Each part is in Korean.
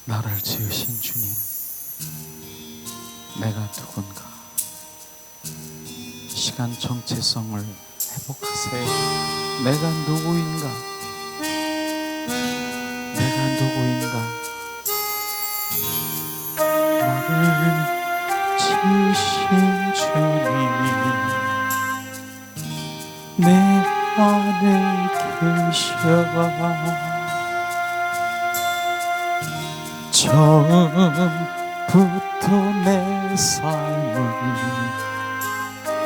나를 지으신 주님, 내가 누군가? 시간 정체성을 회복하세요. 내가 누구인가? 내가 누구인가? 나를 지으신 주님이 내 안에 계셔. 처음부터 내 삶은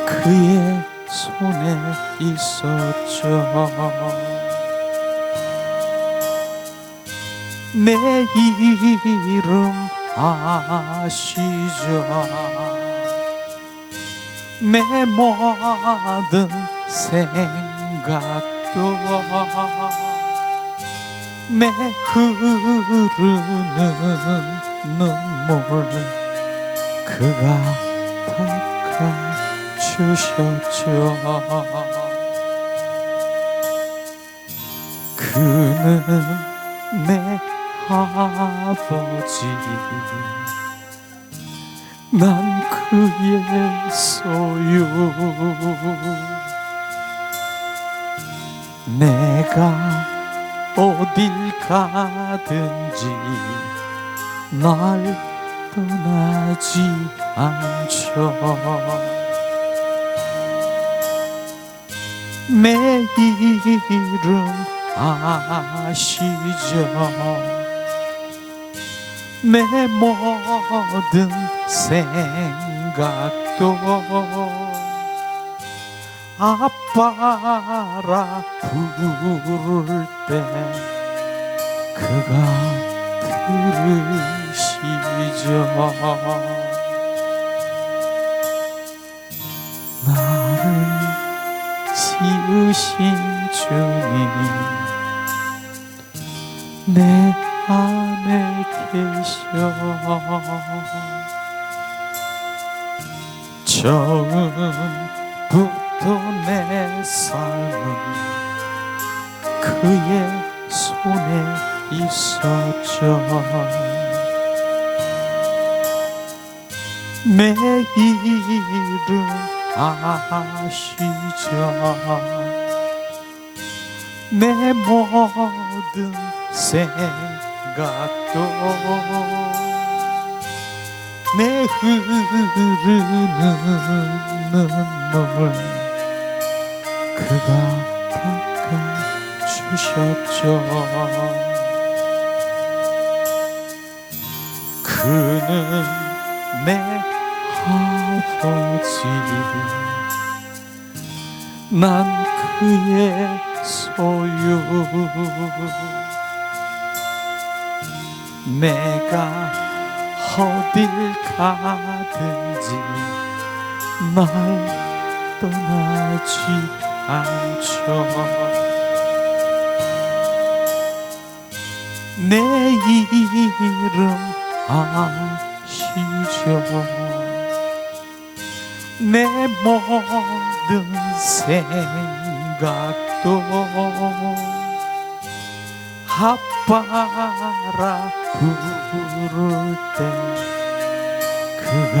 그의 손에 있었죠. 내 이름 아시죠. 내 모든 생각도 내 흐르는 눈물 그가 닦아주셨죠. 그는 내 아버지, 난 그의 소유. 내가 어딜 가든지 날 떠나지 않죠. 내 이름 아시죠. 내 모든 생각도 아빠라 부를 때 그가 들으시죠. 나를 지으신 주님 내 안에 계셔. 처음부터 내 삶은 그의 손에 있었죠. 내 이름 아시죠. 내 모든 생각도 내 흐르는 눈물 그가 닦아주셨죠. 그는 내 아버지, 난 그의 소유. 내가 어딜 가든지 날 떠나지 않죠. 내 이름 아시죠. 내 모든 생각도 아빠라 부를 때 그가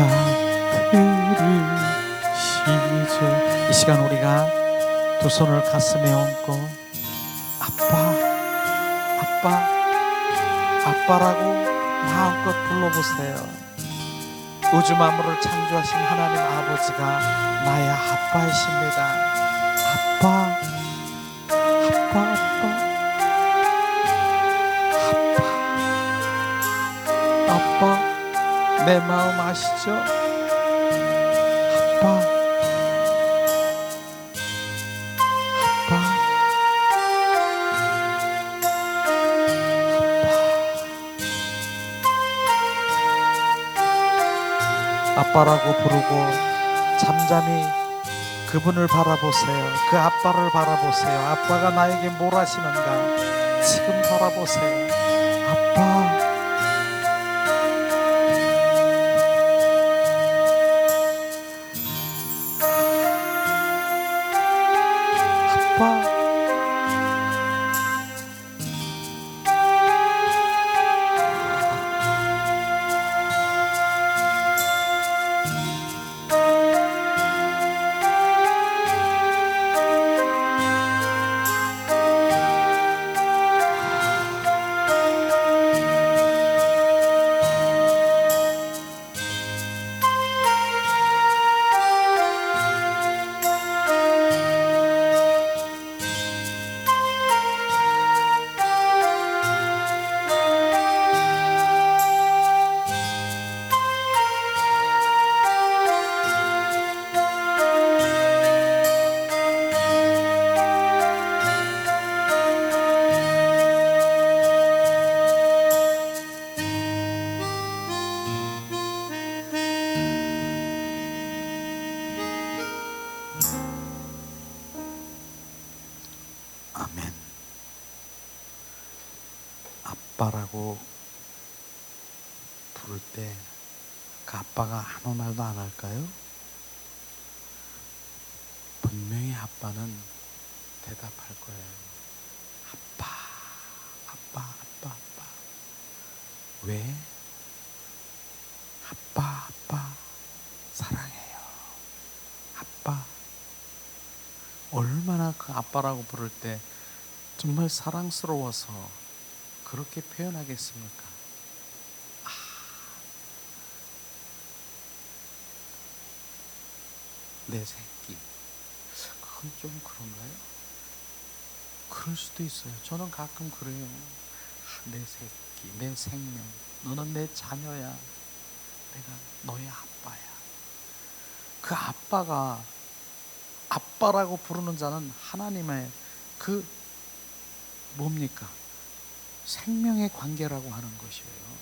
들으시죠. 이 시간 우리가 두 손을 가슴에 얹고 아빠라고 마음껏 불러보세요. 우주 만물을 창조하신 하나님 아버지가 나의 아빠이십니다. 아빠, 내 마음 아시죠? 아빠라고 부르고 잠잠히 그분을 바라보세요. 그 아빠를 바라보세요. 아빠가 나에게 뭘 하시는가 지금 바라보세요. 아빠, 아빠라고 부를 때 그 아빠가 아무 말도 안 할까요? 분명히 아빠는 대답할 거예요. 아빠, 아빠, 아빠, 아빠. 왜? 아빠, 아빠, 사랑해요. 아빠. 얼마나 그 아빠라고 부를 때 정말 사랑스러워서 그렇게 표현하겠습니까? 내 새끼. 그건 좀 그런가요? 그럴 수도 있어요. 저는 가끔 그래요. 내 새끼, 내 생명, 너는 내 자녀야. 내가 너의 아빠야. 그 아빠가, 아빠라고 부르는 자는 하나님의 그 뭡니까? 생명의 관계라고 하는 것이에요.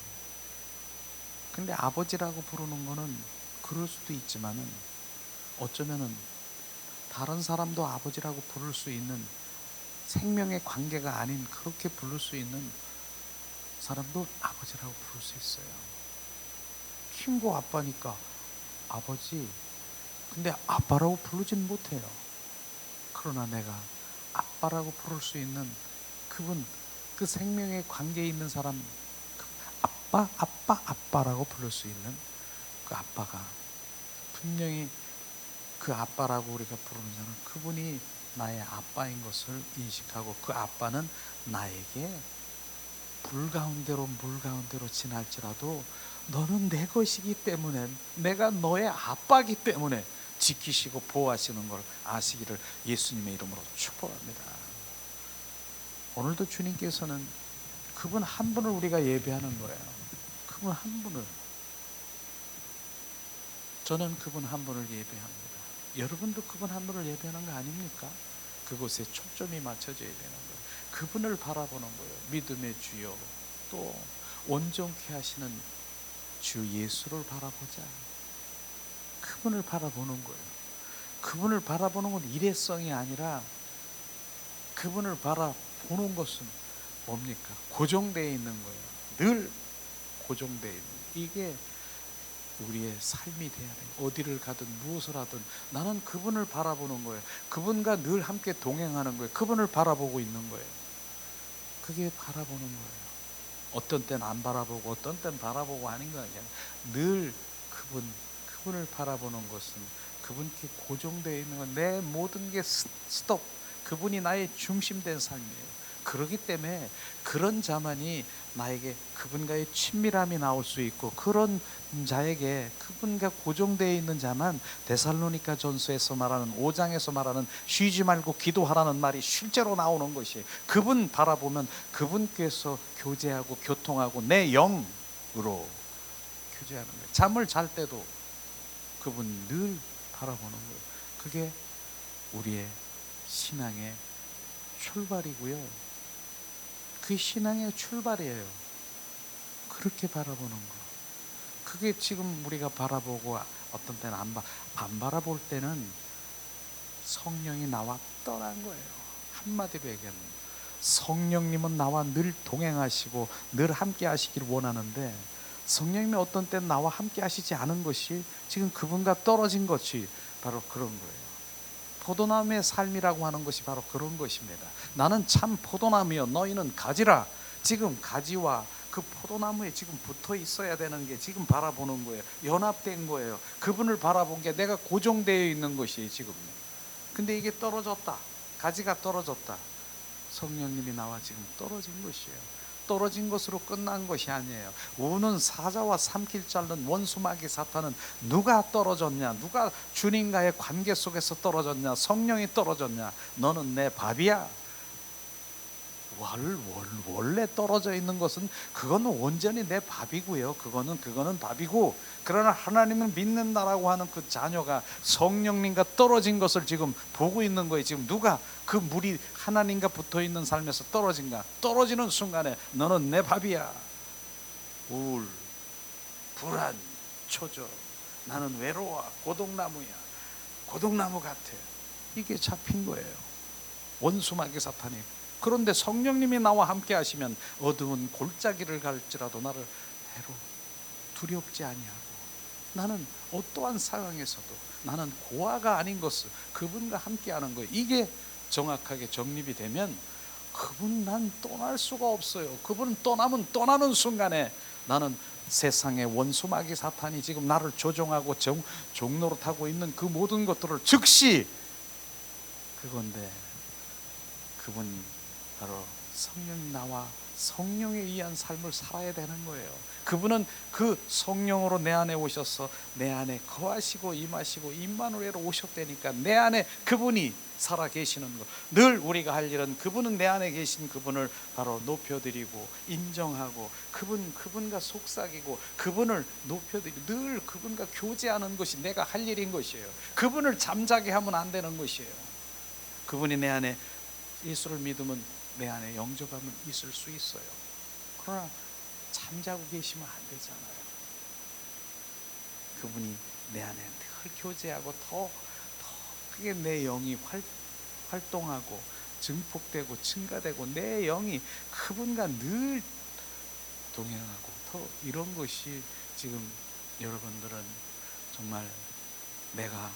근데 아버지라고 부르는 거는 그럴 수도 있지만은 어쩌면은 다른 사람도 아버지라고 부를 수 있는 생명의 관계가 아닌 그렇게 부를 수 있는 사람도 아버지라고 부를 수 있어요. 친구 아빠니까 아버지. 근데 아빠라고 부르진 못해요. 그러나 내가 아빠라고 부를 수 있는 그분, 그 생명의 관계에 있는 사람, 아빠, 아빠, 아빠라고 부를 수 있는 그 아빠가 분명히 그 아빠라고 우리가 부르는 자는 그분이 나의 아빠인 것을 인식하고 그 아빠는 나에게 불 가운데로 물 가운데로 지날지라도 너는 내 것이기 때문에, 내가 너의 아빠이기 때문에 지키시고 보호하시는 걸 아시기를 예수님의 이름으로 축복합니다. 오늘도 주님께서는 그분 한 분을 우리가 예배하는 거예요. 그분 한 분을. 저는 그분 한 분을 예배합니다. 여러분도 그분 한 분을 예배하는 거 아닙니까? 그곳에 초점이 맞춰져야 되는 거예요. 그분을 바라보는 거예요. 믿음의 주요, 또 온전케 하시는 주 예수를 바라보자. 그분을 바라보는 거예요. 그분을 바라보는 건 일회성이 아니라 그분을 바라보는 것은 뭡니까? 고정되어 있는 거예요. 늘 고정되어 있는, 이게 우리의 삶이 돼야 돼요. 어디를 가든 무엇을 하든 나는 그분을 바라보는 거예요. 그분과 늘 함께 동행하는 거예요. 그분을 바라보고 있는 거예요. 그게 바라보는 거예요. 어떤 때는 안 바라보고 어떤 때는 바라보고 하는 거 아니에요. 늘 그분을 바라보는 것은 그분께 고정되어 있는 건 내 모든 게 스톱. 그분이 나의 중심된 삶이에요. 그렇기 때문에 그런 자만이 나에게 그분과의 친밀함이 나올 수 있고, 그런 자에게 그분과 고정되어 있는 자만 데살로니가 전서에서 말하는 5장에서 말하는 쉬지 말고 기도하라는 말이 실제로 나오는 것이에요. 그분 바라보면 그분께서 교제하고 교통하고 내 영으로 교제하는 거예요. 잠을 잘 때도 그분 늘 바라보는 거예요. 그게 우리의 신앙의 출발이고요. 그게 신앙의 출발이에요. 그렇게 바라보는 거. 그게 지금 우리가 바라보고 어떤 때는 안 바라볼 때는 성령이 나와 떠난 거예요. 한마디로 얘기하면 성령님은 나와 늘 동행하시고 늘 함께 하시기를 원하는데, 성령님이 어떤 때는 나와 함께 하시지 않은 것이 지금 그분과 떨어진 것이 바로 그런 거예요. 포도나무의 삶이라고 하는 것이 바로 그런 것입니다. 나는 참 포도나무여 너희는 가지라. 지금 가지와 그 포도나무에 지금 붙어 있어야 되는 게 지금 바라보는 거예요. 연합된 거예요. 그분을 바라본 게 내가 고정되어 있는 것이에요 지금. 근데 이게 떨어졌다. 가지가 떨어졌다. 성령님이 나와 지금 떨어진 것이에요. 떨어진 것으로 끝난 것이 아니에요. 우는 사자와 삼킬 자른 원수마귀 사탄은 누가 떨어졌냐? 누가 주님과의 관계 속에서 떨어졌냐? 성령이 떨어졌냐? 너는 내 밥이야. 원래 떨어져 있는 것은 그거는 온전히 내 밥이고요. 그거는 밥이고, 그러나 하나님을 믿는다라고 하는 그 자녀가 성령님과 떨어진 것을 지금 보고 있는 거예요. 지금 누가 그 물이 하나님과 붙어 있는 삶에서 떨어진가? 떨어지는 순간에 너는 내 밥이야. 우울, 불안, 초조, 나는 외로워, 고독나무야, 고독나무 같아. 이게 잡힌 거예요. 원수마귀 사탄이 그런데 성령님이 나와 함께 하시면 어두운 골짜기를 갈지라도 나를 해로 두렵지 아니하고, 나는 어떠한 상황에서도 나는 고아가 아닌 것을 그분과 함께 하는 거예요. 이게 정확하게 정립이 되면 그분 난 떠날 수가 없어요. 그분은 떠나면 떠나는 순간에 나는 세상의 원수 마귀 사탄이 지금 나를 조종하고 종노릇하고 있는 그 모든 것들을 즉시, 그건데 그분이 바로 성령이 나와 성령에 의한 삶을 살아야 되는 거예요. 그분은 그 성령으로 내 안에 오셔서 내 안에 거하시고 임하시고 임마누엘로 오셨다니까, 내 안에 그분이 살아 계시는 것. 늘 우리가 할 일은 그분은 내 안에 계신 그분을 바로 높여드리고 인정하고 그분과 속삭이고 그분을 높여드리고 늘 그분과 교제하는 것이 내가 할 일인 것이에요. 그분을 잠자게 하면 안 되는 것이에요. 그분이 내 안에, 예수를 믿으면 내 안에 영접하면 있을 수 있어요. 그러나 잠자고 계시면 안 되잖아요. 그분이 내 안에 늘 교제하고 더 크게 내 영이 활동하고 증폭되고 증가되고 내 영이 그분과 늘 동행하고 더 이런 것이 지금 여러분들은 정말 내가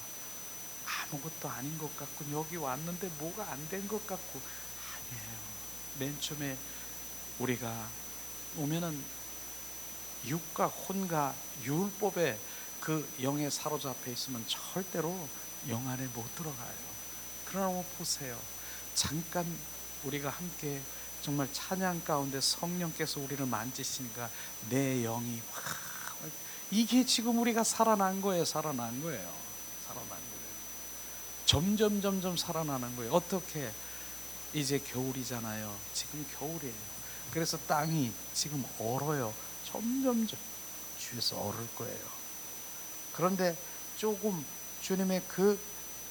아무것도 아닌 것 같고 여기 왔는데 뭐가 안 된 것 같고, 아니에요. 맨 처음에 우리가 오면은 육과 혼과 율법에 그 영에 사로잡혀 있으면 절대로 영 안에 못 들어가요. 그러나 보세요. 잠깐 우리가 함께 정말 찬양 가운데 성령께서 우리를 만지시니까 내 영이 이게 지금 우리가 살아난 거예요. 살아난 거예요. 점점 살아나는 거예요. 어떻게? 이제 겨울이잖아요. 지금 겨울이에요. 그래서 땅이 지금 얼어요. 점점 주에서 얼을 거예요. 그런데 조금 주님의 그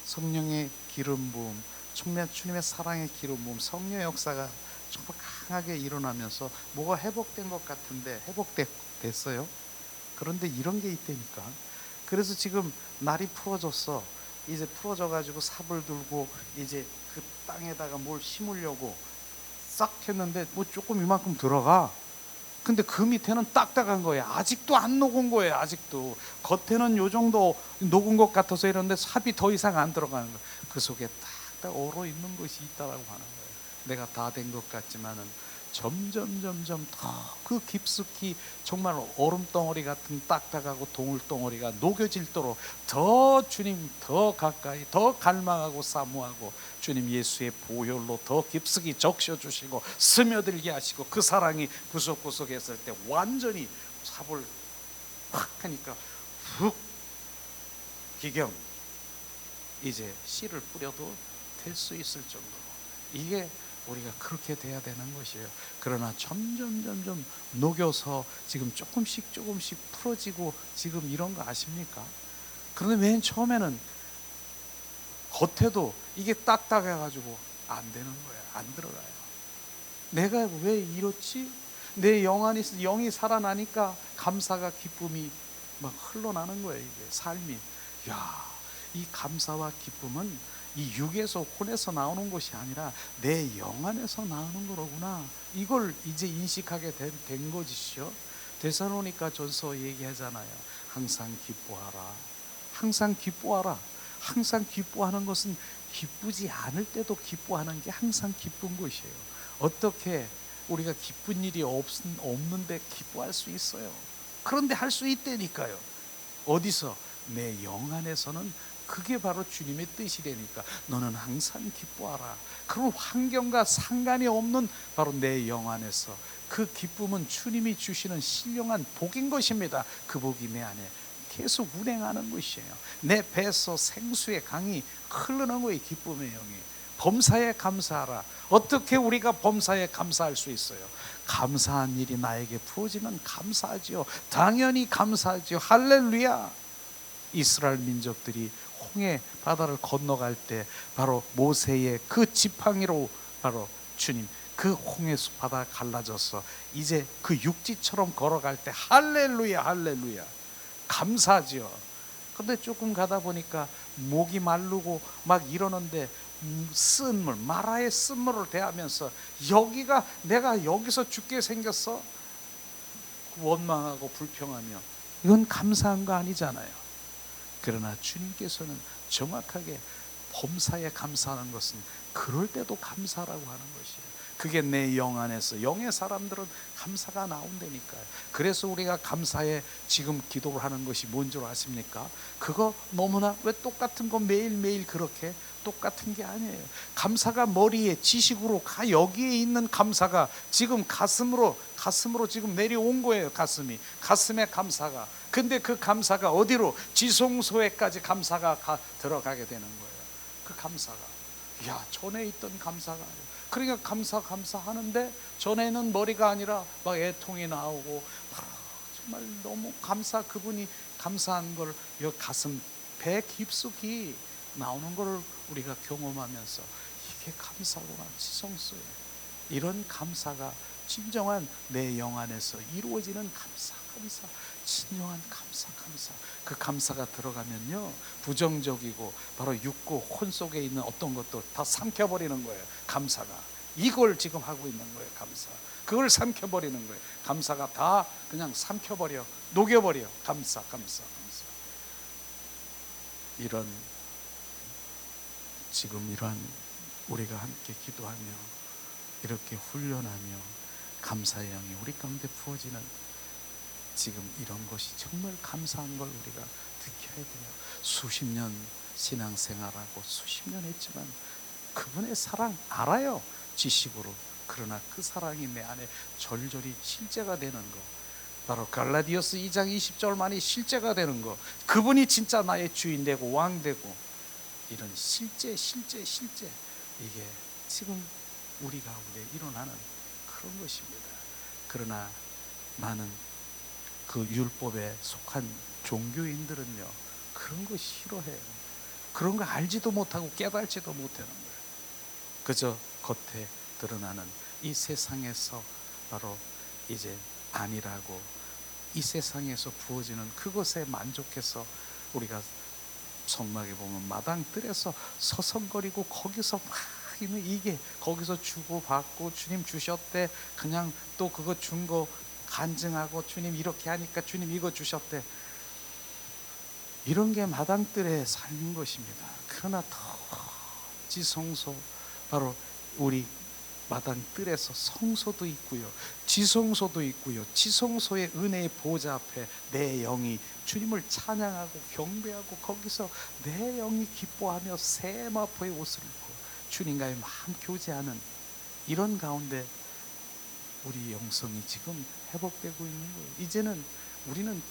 성령의 기름 부음, 정말 주님의 사랑의 기름 부음, 성령의 역사가 정말 강하게 일어나면서 뭐가 회복된 것 같은데 회복됐어요. 그런데 이런 게 있다니까. 그래서 지금 날이 풀어졌어. 이제 풀어져 가지고 삽을 들고 이제 그 땅에다가 뭘 심으려고 싹 했는데 뭐 조금 이만큼 들어가. 근데 그 밑에는 딱딱한 거예요. 아직도 안 녹은 거예요. 아직도 겉에는 요 정도 녹은 것 같아서 이러는데 삽이 더 이상 안 들어가는 거예요. 그 속에 딱딱 얼어 있는 것이 있다라고 하는 거예요. 내가 다 된 것 같지만은 점점 더 그 깊숙이 정말 얼음덩어리 같은 딱딱하고 동울덩어리가 녹여질도록 더 주님 더 가까이 더 갈망하고 사모하고 주님 예수의 보혈로 더 깊숙이 적셔주시고 스며들게 하시고 그 사랑이 구석구석 했을 때 완전히 삽을 확 하니까 훅 기경 이제 씨를 뿌려도 될 수 있을 정도로, 이게 우리가 그렇게 돼야 되는 것이에요. 그러나 점점 녹여서 지금 조금씩 풀어지고 지금 이런 거 아십니까? 그런데 맨 처음에는 겉에도 이게 딱딱해가지고 안 되는 거예요. 안 들어가요. 내가 왜 이렇지? 내 영 안에 영이 살아나니까 감사가 기쁨이 막 흘러나는 거예요. 이게 삶이. 야, 이 감사와 기쁨은 이 육에서 혼에서 나오는 것이 아니라 내 영 안에서 나오는 거로구나. 이걸 이제 인식하게 된 것이죠. 데살로니가 전서 얘기하잖아요. 항상 기뻐하라. 항상 기뻐하라. 항상 기뻐하는 것은 기쁘지 않을 때도 기뻐하는 게 항상 기쁜 것이에요. 어떻게 우리가 기쁜 일이 없는데 기뻐할 수 있어요? 그런데 할 수 있다니까요. 어디서? 내 영 안에서는 그게 바로 주님의 뜻이라니까. 너는 항상 기뻐하라. 그런 환경과 상관이 없는 바로 내 영 안에서 그 기쁨은 주님이 주시는 신령한 복인 것입니다. 그 복이 내 안에 계속 운행하는 것이에요. 내 배에서 생수의 강이 흐르는 거예요. 기쁨의 영이. 범사에 감사하라. 어떻게 우리가 범사에 감사할 수 있어요? 감사한 일이 나에게 부어지면 감사하지요. 당연히 감사하지요. 할렐루야. 이스라엘 민족들이 홍해 바다를 건너갈 때 바로 모세의 그 지팡이로 바로 주님 그 홍해 바다 갈라져서 이제 그 육지처럼 걸어갈 때 할렐루야 할렐루야 감사하지요. 근데 조금 가다 보니까 목이 마르고 막 이러는데 쓴물, 마라의 쓴물을 대하면서 여기가 내가 여기서 죽게 생겼어? 원망하고 불평하며 이건 감사한 거 아니잖아요. 그러나 주님께서는 정확하게 범사에 감사하는 것은 그럴 때도 감사라고 하는 것이에요. 그게 내 영 안에서, 영의 사람들은 감사가 나온다니까요. 그래서 우리가 감사에 지금 기도를 하는 것이 뭔 줄 아십니까? 그거 너무나 왜 똑같은 거 매일매일 그렇게 똑같은 게 아니에요. 감사가 머리에 지식으로 여기에 있는 감사가 지금 가슴으로 지금 내려온 거예요. 가슴에 감사가. 근데 그 감사가 어디로? 지성소에까지 감사가 들어가게 되는 거예요. 그 감사가, 야, 전에 있던 감사가 아니에요. 그러니까 감사하는데 전에는 머리가 아니라 막 애통이 나오고 정말 너무 그분이 감사한 걸 가슴 배 깊숙이 나오는 걸 우리가 경험하면서 이게 감사구나, 지성소에. 이런 감사가 진정한 내 영 안에서 이루어지는 감사, 진정한 감사. 그 감사가 들어가면요, 부정적이고 바로 육고 혼 속에 있는 어떤 것도 다 삼켜버리는 거예요. 감사가 이걸 지금 하고 있는 거예요. 감사, 그걸 삼켜버리는 거예요. 감사가 다 그냥 삼켜버려, 녹여버려. 감사. 이러한 우리가 함께 기도하며 이렇게 훈련하며 감사의 영이 우리 가운데 부어지는 지금 이런 것이 정말 감사한 걸 우리가 느껴야 돼요. 수십 년 신앙생활하고 수십 년 했지만 그분의 사랑 알아요, 지식으로. 그러나 그 사랑이 내 안에 절절히 실제가 되는 거, 바로 갈라디아서 2장 20절만이 실제가 되는 거, 그분이 진짜 나의 주인 되고 왕 되고, 이런 실제 이게 지금 우리 가운데 일어나는 그런 것입니다. 그러나 많은 그 율법에 속한 종교인들은요, 그런 거 싫어해요. 그런 거 알지도 못하고 깨달지도 못하는 거예요. 그저 겉에 드러나는 이 세상에서 바로 이제 아니라고, 이 세상에서 부어지는 그것에 만족해서 우리가 성막에 보면 마당뜰에서 서성거리고 거기서 막 이게 거기서 주고받고 주님 주셨대, 그냥 또 그거 준 거 간증하고 주님 이렇게 하니까 주님 이거 주셨대, 이런 게 마당뜰에 살는 것입니다. 그러나 더 지성소, 바로 우리 마당뜰에서 성소도 있고요, 지성소도 있고요. 지성소의 은혜의 보좌 앞에 내 영이 주님을 찬양하고 경배하고 거기서 내 영이 기뻐하며 새 마포의 옷을 입고 주님과의 마음 교제하는 이런 가운데 우리 영성이 지금 회복되고 있는 거예요. 이제는 우리는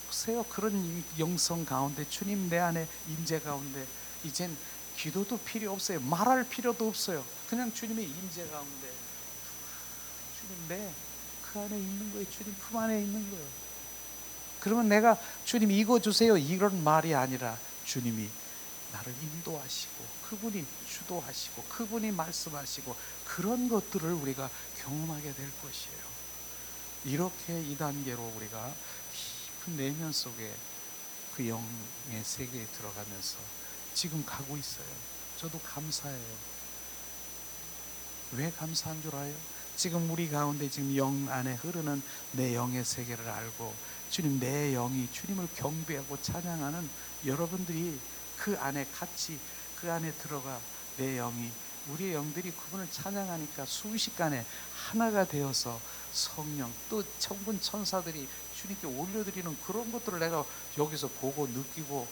보세요, 그런 영성 가운데 주님 내 안에 임재 가운데 이젠 기도도 필요 없어요. 말할 필요도 없어요. 그냥 주님의 임재 가운데 주님 내 그 안에 있는 거예요. 주님 품 안에 있는 거예요. 그러면 내가 주님 이거 주세요 이런 말이 아니라 주님이 나를 인도하시고 그분이 주도하시고 그분이 말씀하시고 그런 것들을 우리가 경험하게 될 것이에요. 이렇게 2단계로 우리가 깊은 내면 속에 그 영의 세계에 들어가면서 지금 가고 있어요. 저도 감사해요. 왜 감사한 줄 알아요? 지금 우리 가운데 지금 영 안에 흐르는 내 영의 세계를 알고 주님 내 영이 주님을 경배하고 찬양하는 여러분들이 그 안에 같이 그 안에 들어가 내 영이 우리의 영들이 그분을 찬양하니까 순식간에 하나가 되어서 성령 또 천군 천사들이 주님께 올려드리는 그런 것들을 내가 여기서 보고 느끼고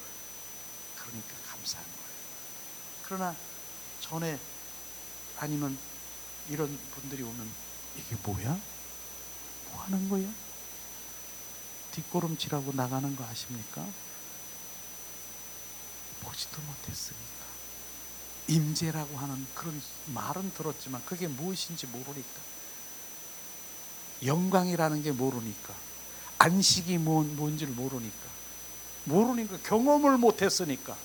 그러니까 감사한 거예요. 그러나 전에 아니면 이런 분들이 오면 이게 뭐야? 뭐 하는 거야? 뒷걸음질하고 나가는 거 아십니까? 보지도 못했으니까. 임재라고 하는 그런 말은 들었지만 그게 무엇인지 모르니까, 영광이라는 게 모르니까, 안식이 뭔지를 모르니까 경험을 못했으니까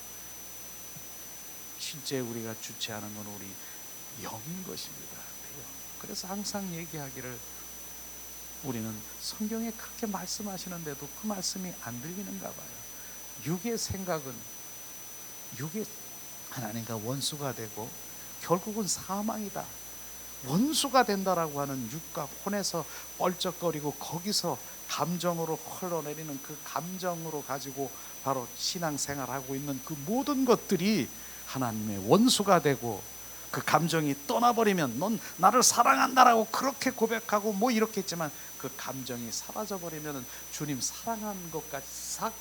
실제 우리가 주체하는 건 우리 영인 것입니다. 그래서 항상 얘기하기를 우리는 성경에 그렇게 말씀하시는데도 그 말씀이 안 들리는가 봐요. 육의 생각은 육의 하나님과 원수가 되고 결국은 사망이다. 원수가 된다라고 하는 육과 혼에서 뻘쩍거리고 거기서 감정으로 흘러내리는 그 감정으로 가지고 바로 신앙생활하고 있는 그 모든 것들이 하나님의 원수가 되고, 그 감정이 떠나버리면 넌 나를 사랑한다라고 그렇게 고백하고 뭐 이렇게 했지만 그 감정이 사라져버리면 주님 사랑하는 것까지 싹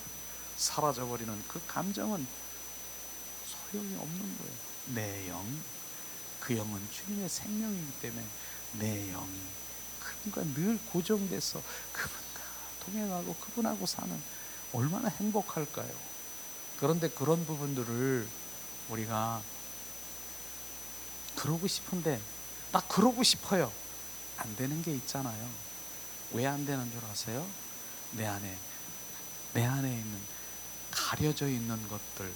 사라져버리는 그 감정은 소용이 없는 거예요. 내 영, 그 영은 주님의 생명이기 때문에 내 영이 그분과 늘 고정돼서 그분과 동행하고 그분하고 사는, 얼마나 행복할까요? 그런데 그런 부분들을 우리가 그러고 싶은데, 나 그러고 싶어요, 안 되는 게 있잖아요. 왜 안 되는 줄 아세요? 내 안에 있는 가려져 있는 것들,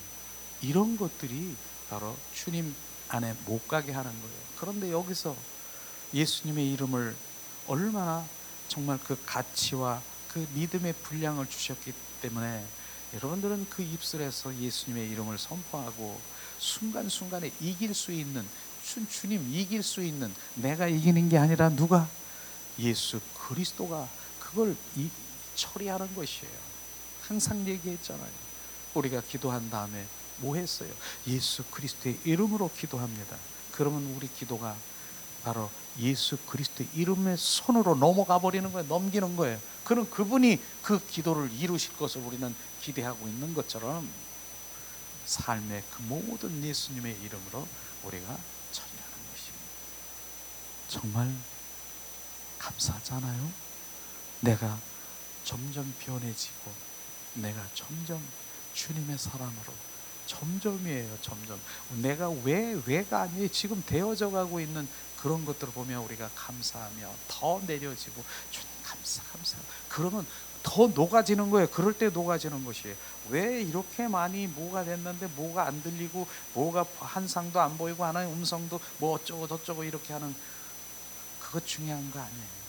이런 것들이 바로 주님 안에 못 가게 하는 거예요. 그런데 여기서 예수님의 이름을 얼마나 정말 그 가치와 그 믿음의 분량을 주셨기 때문에 여러분들은 그 입술에서 예수님의 이름을 선포하고 순간순간에 이길 수 있는, 주님 이길 수 있는, 내가 이기는 게 아니라 누가? 예수 그리스도가 그걸 처리하는 것이에요. 항상 얘기했잖아요. 우리가 기도한 다음에 뭐 했어요? 예수 그리스도의 이름으로 기도합니다. 그러면 우리 기도가 바로 예수 그리스도의 이름의 손으로 넘어가 버리는 거예요. 넘기는 거예요. 그럼 그분이 그 기도를 이루실 것을 우리는 기대하고 있는 것처럼 삶의 그 모든 예수님의 이름으로 우리가 처리하는 것입니다. 정말 감사하잖아요. 내가 점점 변해지고 내가 점점 주님의 사람으로, 점점이에요. 점점 내가 왜가 아니에요. 지금 되어져 가고 있는 그런 것들을 보면 우리가 감사하며 더 내려지고, 주님 감사. 그러면 더 녹아지는 거예요. 그럴 때 녹아지는 것이에요. 왜 이렇게 많이 뭐가 됐는데 뭐가 안 들리고, 뭐가 한상도 안 보이고, 하나님 음성도 뭐 어쩌고 저쩌고 이렇게 하는, 그거 중요한 거 아니에요.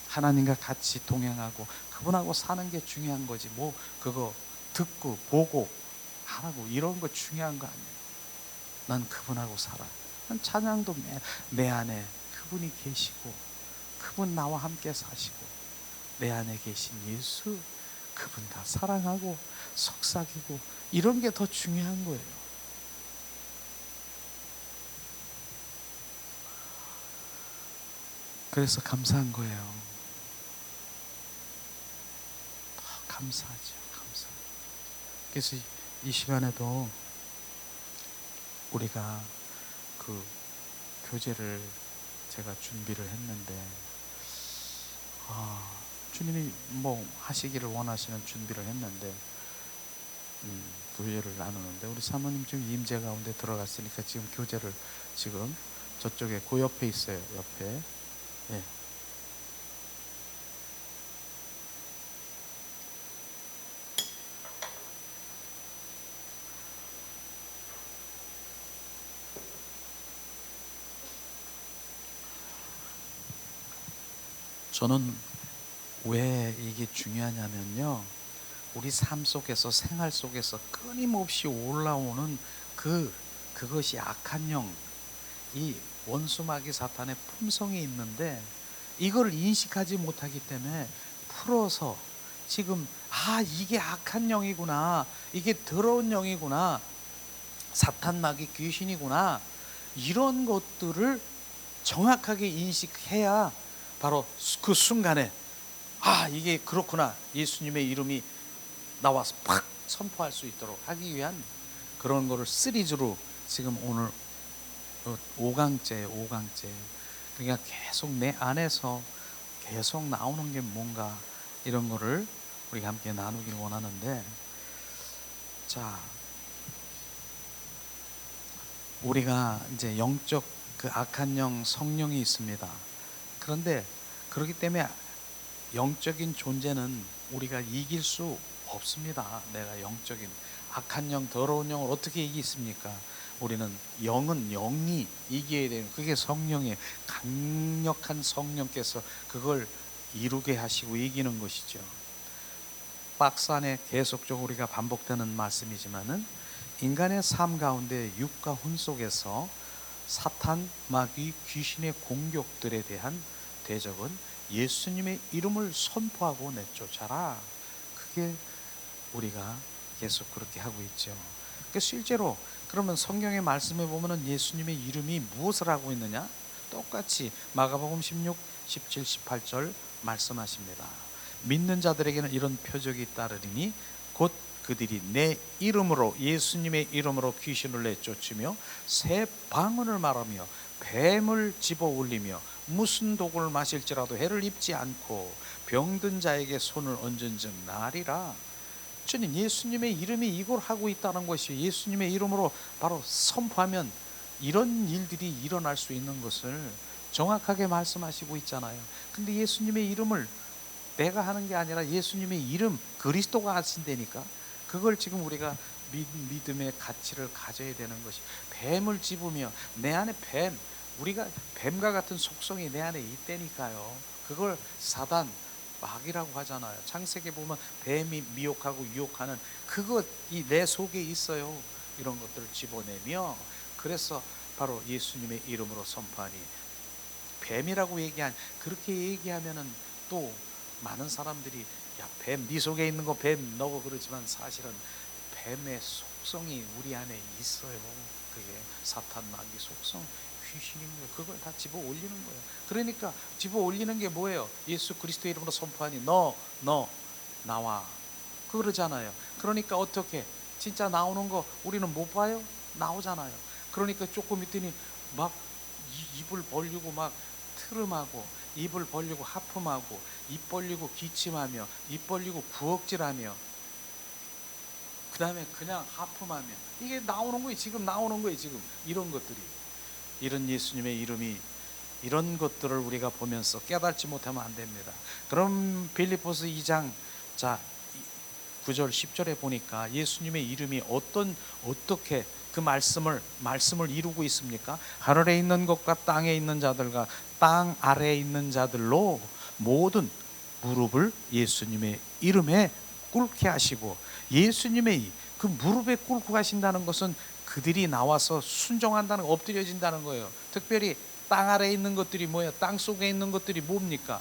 하나님과 같이 동행하고 그분하고 사는 게 중요한 거지, 뭐 그거 듣고 보고 하고 이런 거 중요한 거 아니에요. 난 그분하고 살아. 난 찬양도 내 안에 그분이 계시고, 그분 나와 함께 사시고, 내 안에 계신 예수 그분 다 사랑하고 속삭이고, 이런 게 더 중요한 거예요. 그래서 감사한 거예요. 감사하죠. 감사. 그래서 이 시간에도 우리가 그 교제를 제가 준비를 했는데, 주님이 뭐 하시기를 원하시는 준비를 했는데, 교제를 나누는데 우리 사모님 지금 임재 가운데 들어갔으니까 지금 교제를 지금 저쪽에 그 옆에 있어요. 옆에. 예. 저는 왜 이게 중요하냐면요, 우리 삶 속에서, 생활 속에서 끊임없이 올라오는 그것이 악한 영, 이 원수 마귀 사탄의 품성이 있는데, 이걸 인식하지 못하기 때문에 풀어서 지금 이게 악한 영이구나, 이게 더러운 영이구나, 사탄 마귀 귀신이구나, 이런 것들을 정확하게 인식해야 바로 그 순간에 이게 그렇구나, 예수님의 이름이 나와서 팍 선포할 수 있도록 하기 위한 그런 거를 시리즈로 지금 오늘 5강째. 그러니까 계속 내 안에서 계속 나오는 게 뭔가, 이런 거를 우리가 함께 나누길 원하는데, 자, 우리가 이제 영적 그 악한 영, 성령이 있습니다. 그런데 그렇기 때문에 영적인 존재는 우리가 이길 수 없습니다. 내가 영적인 악한 영, 더러운 영을 어떻게 이기십니까? 우리는 영이 이겨야 되는, 그게 성령이에요. 강력한 성령께서 그걸 이루게 하시고 이기는 것이죠. 박스 안에 계속적으로 우리가 반복되는 말씀이지만은, 인간의 삶 가운데 육과 혼 속에서 사탄, 마귀, 귀신의 공격들에 대한 대적은 예수님의 이름을 선포하고 내쫓아라. 그게 우리가 계속 그렇게 하고 있죠. 실제로 그러면 성경의 말씀에 보면은 예수님의 이름이 무엇을 하고 있느냐? 똑같이 마가복음 16, 17, 18절 말씀하십니다. 믿는 자들에게는 이런 표적이 따르리니 곧 그들이 내 이름으로, 예수님의 이름으로 귀신을 내쫓으며 새 방언을 말하며 뱀을 집어 올리며 무슨 독을 마실지라도 해를 입지 않고 병든 자에게 손을 얹은 즉 나으리라. 주님, 예수님의 이름이 이걸 하고 있다는 것이, 예수님의 이름으로 바로 선포하면 이런 일들이 일어날 수 있는 것을 정확하게 말씀하시고 있잖아요. 근데 예수님의 이름을 내가 하는 게 아니라 예수님의 이름, 그리스도가 하신다니까. 그걸 지금 우리가 믿음의 가치를 가져야 되는 것이, 뱀을 집으며 내 안에 우리가 뱀과 같은 속성이 내 안에 있다니까요. 그걸 사단, 마귀라고 하잖아요. 창세기에 보면 뱀이 미혹하고 유혹하는 그것, 이 내 속에 있어요. 이런 것들을 집어내며, 그래서 바로 예수님의 이름으로 선포하니, 뱀이라고 그렇게 얘기하면은 또 많은 사람들이 야, 뱀, 네 속에 있는 거 뱀 넣어 그러지만 사실은 뱀의 속성이 우리 안에 있어요. 그게 사탄, 마귀 속성, 귀신인 거예요. 그걸 다 집어 올리는 거예요. 그러니까 집어 올리는 게 뭐예요? 예수 그리스도의 이름으로 선포하니 너 나와, 그러잖아요. 그러니까 어떻게 진짜 나오는 거 우리는 못 봐요? 나오잖아요. 그러니까 조금 있더니 막 입을 벌리고 막 트름하고, 입을 벌리고 하품하고, 입 벌리고 기침하며, 입 벌리고 구역질하며, 그 다음에 그냥 하품하며, 이게 나오는 거예요. 지금 나오는 거예요. 지금 이런 것들이, 이런 예수님의 이름이, 이런 것들을 우리가 보면서 깨닫지 못하면 안 됩니다. 그럼 빌립보서 2장 9절 10절에 보니까 예수님의 이름이 어떻게 그 말씀을 이루고 있습니까? 하늘에 있는 것과 땅에 있는 자들과 땅 아래에 있는 자들로 모든 무릎을 예수님의 이름에 꿇게 하시고, 예수님의 그 무릎에 꿇고 가신다는 것은 그들이 나와서 순종한다는, 엎드려진다는 거예요. 특별히 땅 아래에 있는 것들이 뭐예요? 땅 속에 있는 것들이 뭡니까?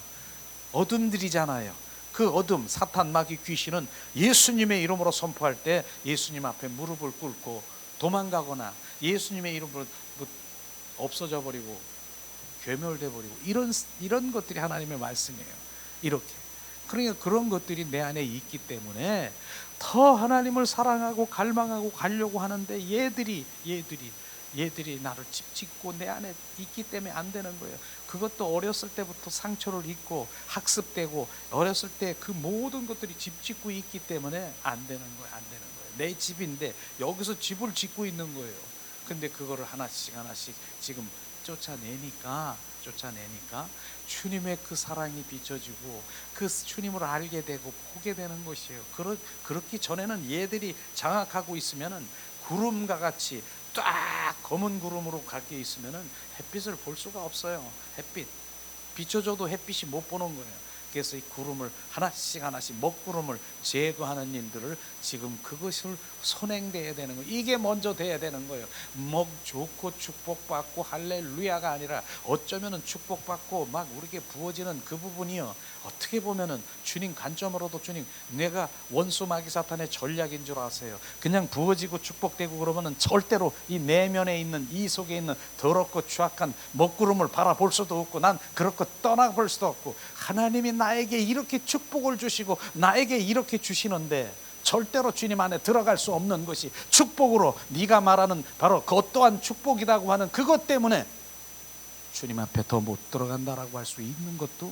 어둠들이잖아요. 그 어둠, 사탄, 마귀, 귀신은 예수님의 이름으로 선포할 때 예수님 앞에 무릎을 꿇고 도망가거나 예수님의 이름으로 없어져 버리고 괴멸돼 버리고, 이런 것들이 하나님의 말씀이에요. 이렇게. 그러니까 그런 것들이 내 안에 있기 때문에 더 하나님을 사랑하고 갈망하고 가려고 하는데 얘들이 나를 집짓고 내 안에 있기 때문에 안 되는 거예요. 그것도 어렸을 때부터 상처를 입고 학습되고, 어렸을 때 그 모든 것들이 집짓고 있기 때문에 안 되는 거예요. 내 집인데 여기서 집을 짓고 있는 거예요. 근데 그거를 하나씩 지금 쫓아내니까 주님의 그 사랑이 비춰지고 그 주님을 알게 되고 보게 되는 것이에요. 그렇기 전에는 얘들이 장악하고 있으면은 구름과 같이 딱 검은 구름으로 가게 있으면은 햇빛을 볼 수가 없어요. 햇빛 비춰줘도 햇빛이 못 보는 거예요. 그래서 이 구름을 하나씩 먹구름을 제거하는 일들을 지금 그것을 선행돼야 되는 거예요. 이게 먼저 돼야 되는 거예요. 먹 좋고 축복받고 할렐루야가 아니라 어쩌면은 축복받고 막 우리에게 부어지는 그 부분이요, 어떻게 보면은 주님 관점으로도 주님 내가 원수 마귀 사탄의 전략인 줄 아세요. 그냥 부어지고 축복되고 그러면은 절대로 이 내면에 있는, 이 속에 있는 더럽고 추악한 먹구름을 바라볼 수도 없고, 난 그렇고 떠나볼 수도 없고, 하나님이 나에게 이렇게 축복을 주시고 나에게 이렇게 주시는데 절대로 주님 안에 들어갈 수 없는 것이 축복으로, 네가 말하는 바로 그것 또한 축복이라고 하는 그것 때문에 주님 앞에 더 못 들어간다라고 할 수 있는 것도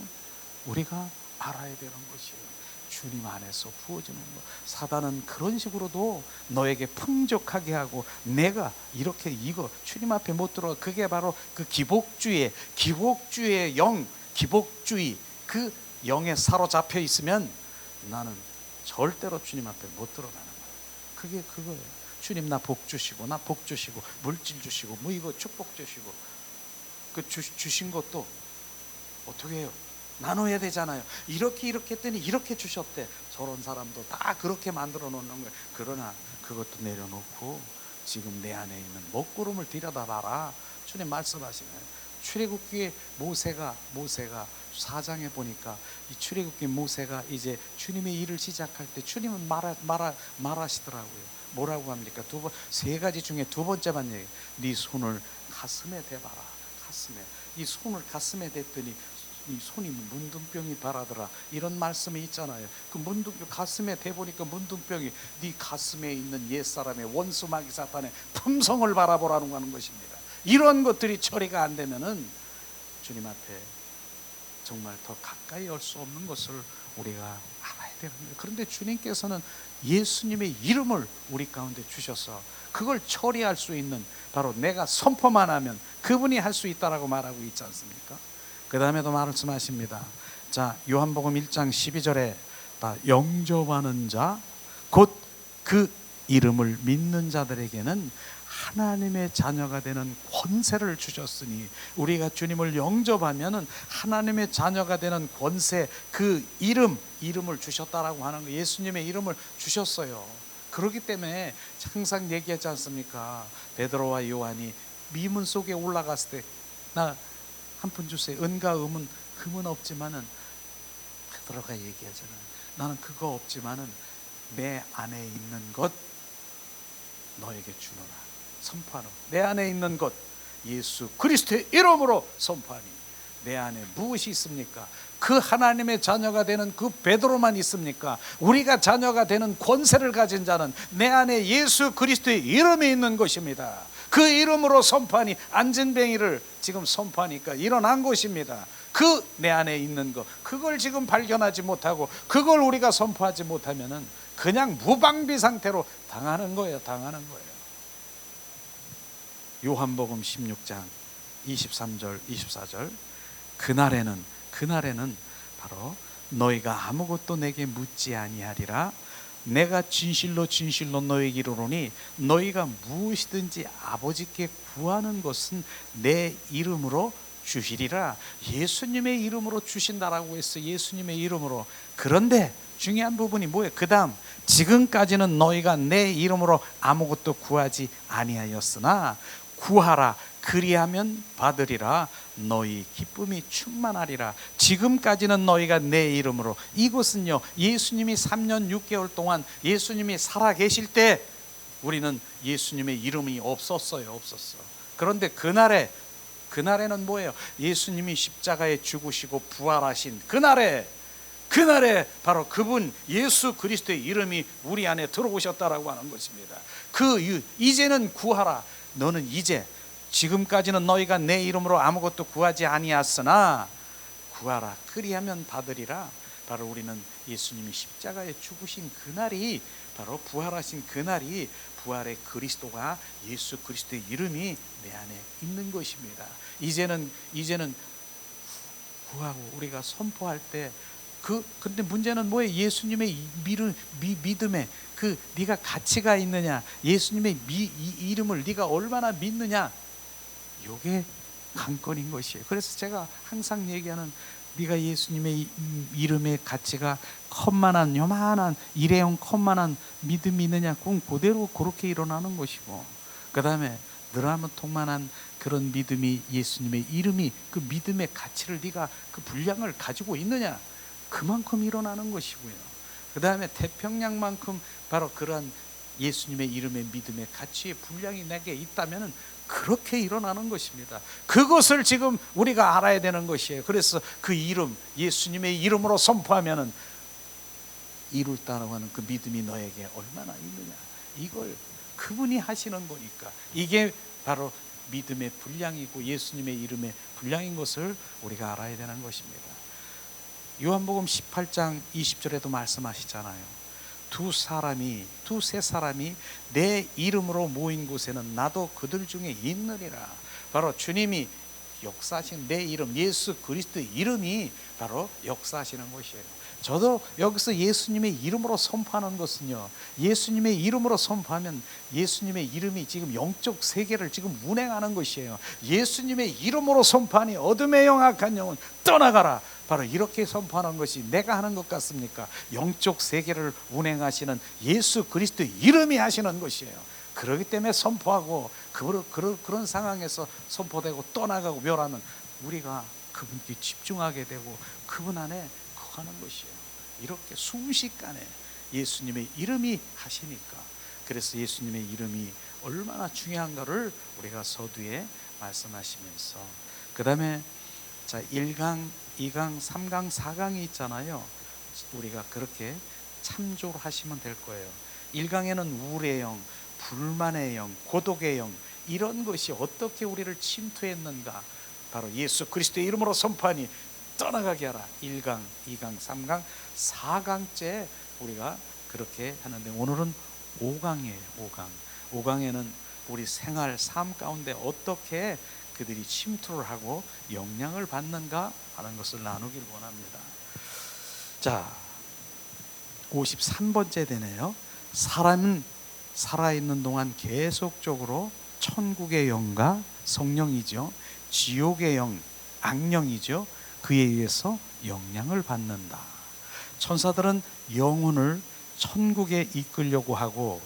우리가 알아야 되는 것이에요. 주님 안에서 부어지는 것. 사단은 그런 식으로도 너에게 풍족하게 하고, 내가 이렇게 이거 주님 앞에 못 들어가, 그게 바로 그 기복주의 영, 기복주의 그 영에 사로잡혀 있으면 나는 절대로 주님 앞에 못 들어가는 거예요. 그게 그거예요. 주님 나 복 주시고, 물질 주시고, 뭐 이거 축복 주시고, 그 주신 것도 어떻게 해요? 나눠야 되잖아요. 이렇게 했더니 이렇게 주셨대. 저런 사람도 다 그렇게 만들어 놓는 거예요. 그러나 그것도 내려놓고 지금 내 안에 있는 먹구름을 들여다봐라. 주님 말씀하시네요. 출애굽기에 모세가 4장에 보니까 이 출애굽기 모세가 이제 주님의 일을 시작할 때 주님은 말하시더라고요. 뭐라고 합니까? 세 가지 중에 두 번째만 얘기. 네 손을 가슴에 대봐라. 가슴에. 이 손을 가슴에 댔더니 이 손이 문둥병이 바라더라. 이런 말씀이 있잖아요. 그 문둥병 가슴에 대보니까 문둥병이 네 가슴에 있는 옛사람의 원수 마귀 사탄의 품성을 바라보라는 하는 것입니다. 이런 것들이 처리가 안 되면은 주님 앞에 정말 더 가까이 올 수 없는 것을 우리가 알아야 되는 거예요. 그런데 주님께서는 예수님의 이름을 우리 가운데 주셔서 그걸 처리할 수 있는, 바로 내가 선포만 하면 그분이 할 수 있다라고 말하고 있지 않습니까? 그 다음에도 말씀하십니다. 자, 요한복음 1장 12절에 영접하는 자 곧 그 이름을 믿는 자들에게는 하나님의 자녀가 되는 권세를 주셨으니, 우리가 주님을 영접하면은 하나님의 자녀가 되는 권세, 그 이름을 주셨다라고 하는 거, 예수님의 이름을 주셨어요. 그렇기 때문에 항상 얘기하지 않습니까? 베드로와 요한이 미문 속에 올라갔을 때 나 한 푼 주세요. 은과 금은 없지만은, 베드로가 얘기하잖아요. 나는 그거 없지만은 내 안에 있는 것 너에게 주노라. 선포하는, 내 안에 있는 것 예수 그리스도의 이름으로 선포하니 내 안에 무엇이 있습니까? 그 하나님의 자녀가 되는 그 베드로만 있습니까? 우리가 자녀가 되는 권세를 가진 자는 내 안에 예수 그리스도의 이름이 있는 것입니다. 그 이름으로 선포하니, 안진뱅이를 지금 선포하니까 일어난 것입니다. 그 내 안에 있는 것, 그걸 지금 발견하지 못하고 그걸 우리가 선포하지 못하면은 그냥 무방비 상태로 당하는 거예요. 요한복음 16장 23절 24절 그날에는 바로 너희가 아무것도 내게 묻지 아니하리라. 내가 진실로 너희에게 이르노니 너희가 무엇이든지 아버지께 구하는 것은 내 이름으로 주시리라. 예수님의 이름으로 주신다라고 했어요. 예수님의 이름으로. 그런데 중요한 부분이 뭐예요? 그 다음, 지금까지는 너희가 내 이름으로 아무것도 구하지 아니하였으나 구하라, 그리하면 받으리라. 너희 기쁨이 충만하리라. 지금까지는 너희가 내 이름으로. 이것은요, 예수님이 3년 6개월 동안 예수님이 살아 계실 때 우리는 예수님의 이름이 없었어요. 그런데 그날에는 뭐예요? 예수님이 십자가에 죽으시고 부활하신 그날에 바로 그분 예수 그리스도의 이름이 우리 안에 들어오셨다라고 하는 것입니다. 이제는 구하라. 너는 이제, 지금까지는 너희가 내 이름으로 아무것도 구하지 아니하였으나 구하라, 그리하면 받으리라. 바로 우리는 예수님이 십자가에 죽으신 그날이, 바로 부활하신 그날이, 부활의 그리스도가 예수 그리스도의 이름이 내 안에 있는 것입니다. 이제는 구하고 우리가 선포할 때 근데 문제는 뭐예요? 예수님의 믿음에 네가 가치가 있느냐, 예수님의 이름을 네가 얼마나 믿느냐, 이게 관건인 것이에요. 그래서 제가 항상 얘기하는, 네가 예수님의 이름의 가치가 요만한 일회용 컵만한 믿음이 있느냐, 그건 그대로 그렇게 일어나는 것이고, 그 다음에 드라마 통만한 그런 믿음이, 예수님의 이름이, 그 믿음의 가치를 네가 그 분량을 가지고 있느냐, 그만큼 일어나는 것이고요. 그 다음에 태평양만큼 바로 그러한 예수님의 이름의 믿음의 가치의 분량이 내게 있다면 그렇게 일어나는 것입니다. 그것을 지금 우리가 알아야 되는 것이에요. 그래서 그 이름, 예수님의 이름으로 선포하면은 이룰다라고 하는 그 믿음이 너에게 얼마나 있느냐, 이걸 그분이 하시는 거니까 이게 바로 믿음의 분량이고 예수님의 이름의 분량인 것을 우리가 알아야 되는 것입니다. 요한복음 18장 20절에도 말씀하시잖아요. 두세 사람이 내 이름으로 모인 곳에는 나도 그들 중에 있느니라. 바로 주님이 역사하신 내 이름, 예수 그리스도의 이름이 바로 역사하시는 것이에요. 저도 여기서 예수님의 이름으로 선포하는 것은요, 예수님의 이름으로 선포하면 예수님의 이름이 지금 영적 세계를 지금 운행하는 것이에요. 예수님의 이름으로 선포하니 어둠의 영악한 영은 떠나가라. 바로 이렇게 선포하는 것이 내가 하는 것 같습니까? 영적 세계를 운행하시는 예수 그리스도의 이름이 하시는 것이에요. 그러기 때문에 선포하고 그런 상황에서 선포되고 떠나가고 멸하면 우리가 그분께 집중하게 되고 그분 안에 거하는 것이에요. 이렇게 순식간에 예수님의 이름이 하시니까, 그래서 예수님의 이름이 얼마나 중요한가를 우리가 서두에 말씀하시면서, 그 다음에 자 1강, 2강, 3강, 4강이 있잖아요. 우리가 그렇게 참조를 하시면 될 거예요. 1강에는 우울의 영, 불만의 영, 고독의 영, 이런 것이 어떻게 우리를 침투했는가, 바로 예수 그리스도의 이름으로 선포하니 떠나가게 하라. 1강, 2강, 3강, 4강째 우리가 그렇게 하는데, 오늘은 5강이에요. 5강. 5강에는 우리 생활, 삶 가운데 어떻게 그들이 침투를 하고 영향을 받는가 하는 것을 나누길 원합니다. 자, 53번째 되네요. 사람은 살아있는 동안 계속적으로 천국의 영과 성령이죠, 지옥의 영, 악령이죠, 그에 의해서 영향을 받는다. 천사들은 영혼을 천국에 이끌려고 하고,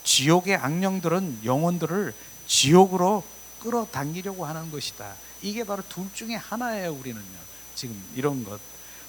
지옥의 악령들은 영혼들을 지옥으로 끌어당기려고 하는 것이다. 이게 바로 둘 중에 하나예요. 우리는요, 지금 이런 것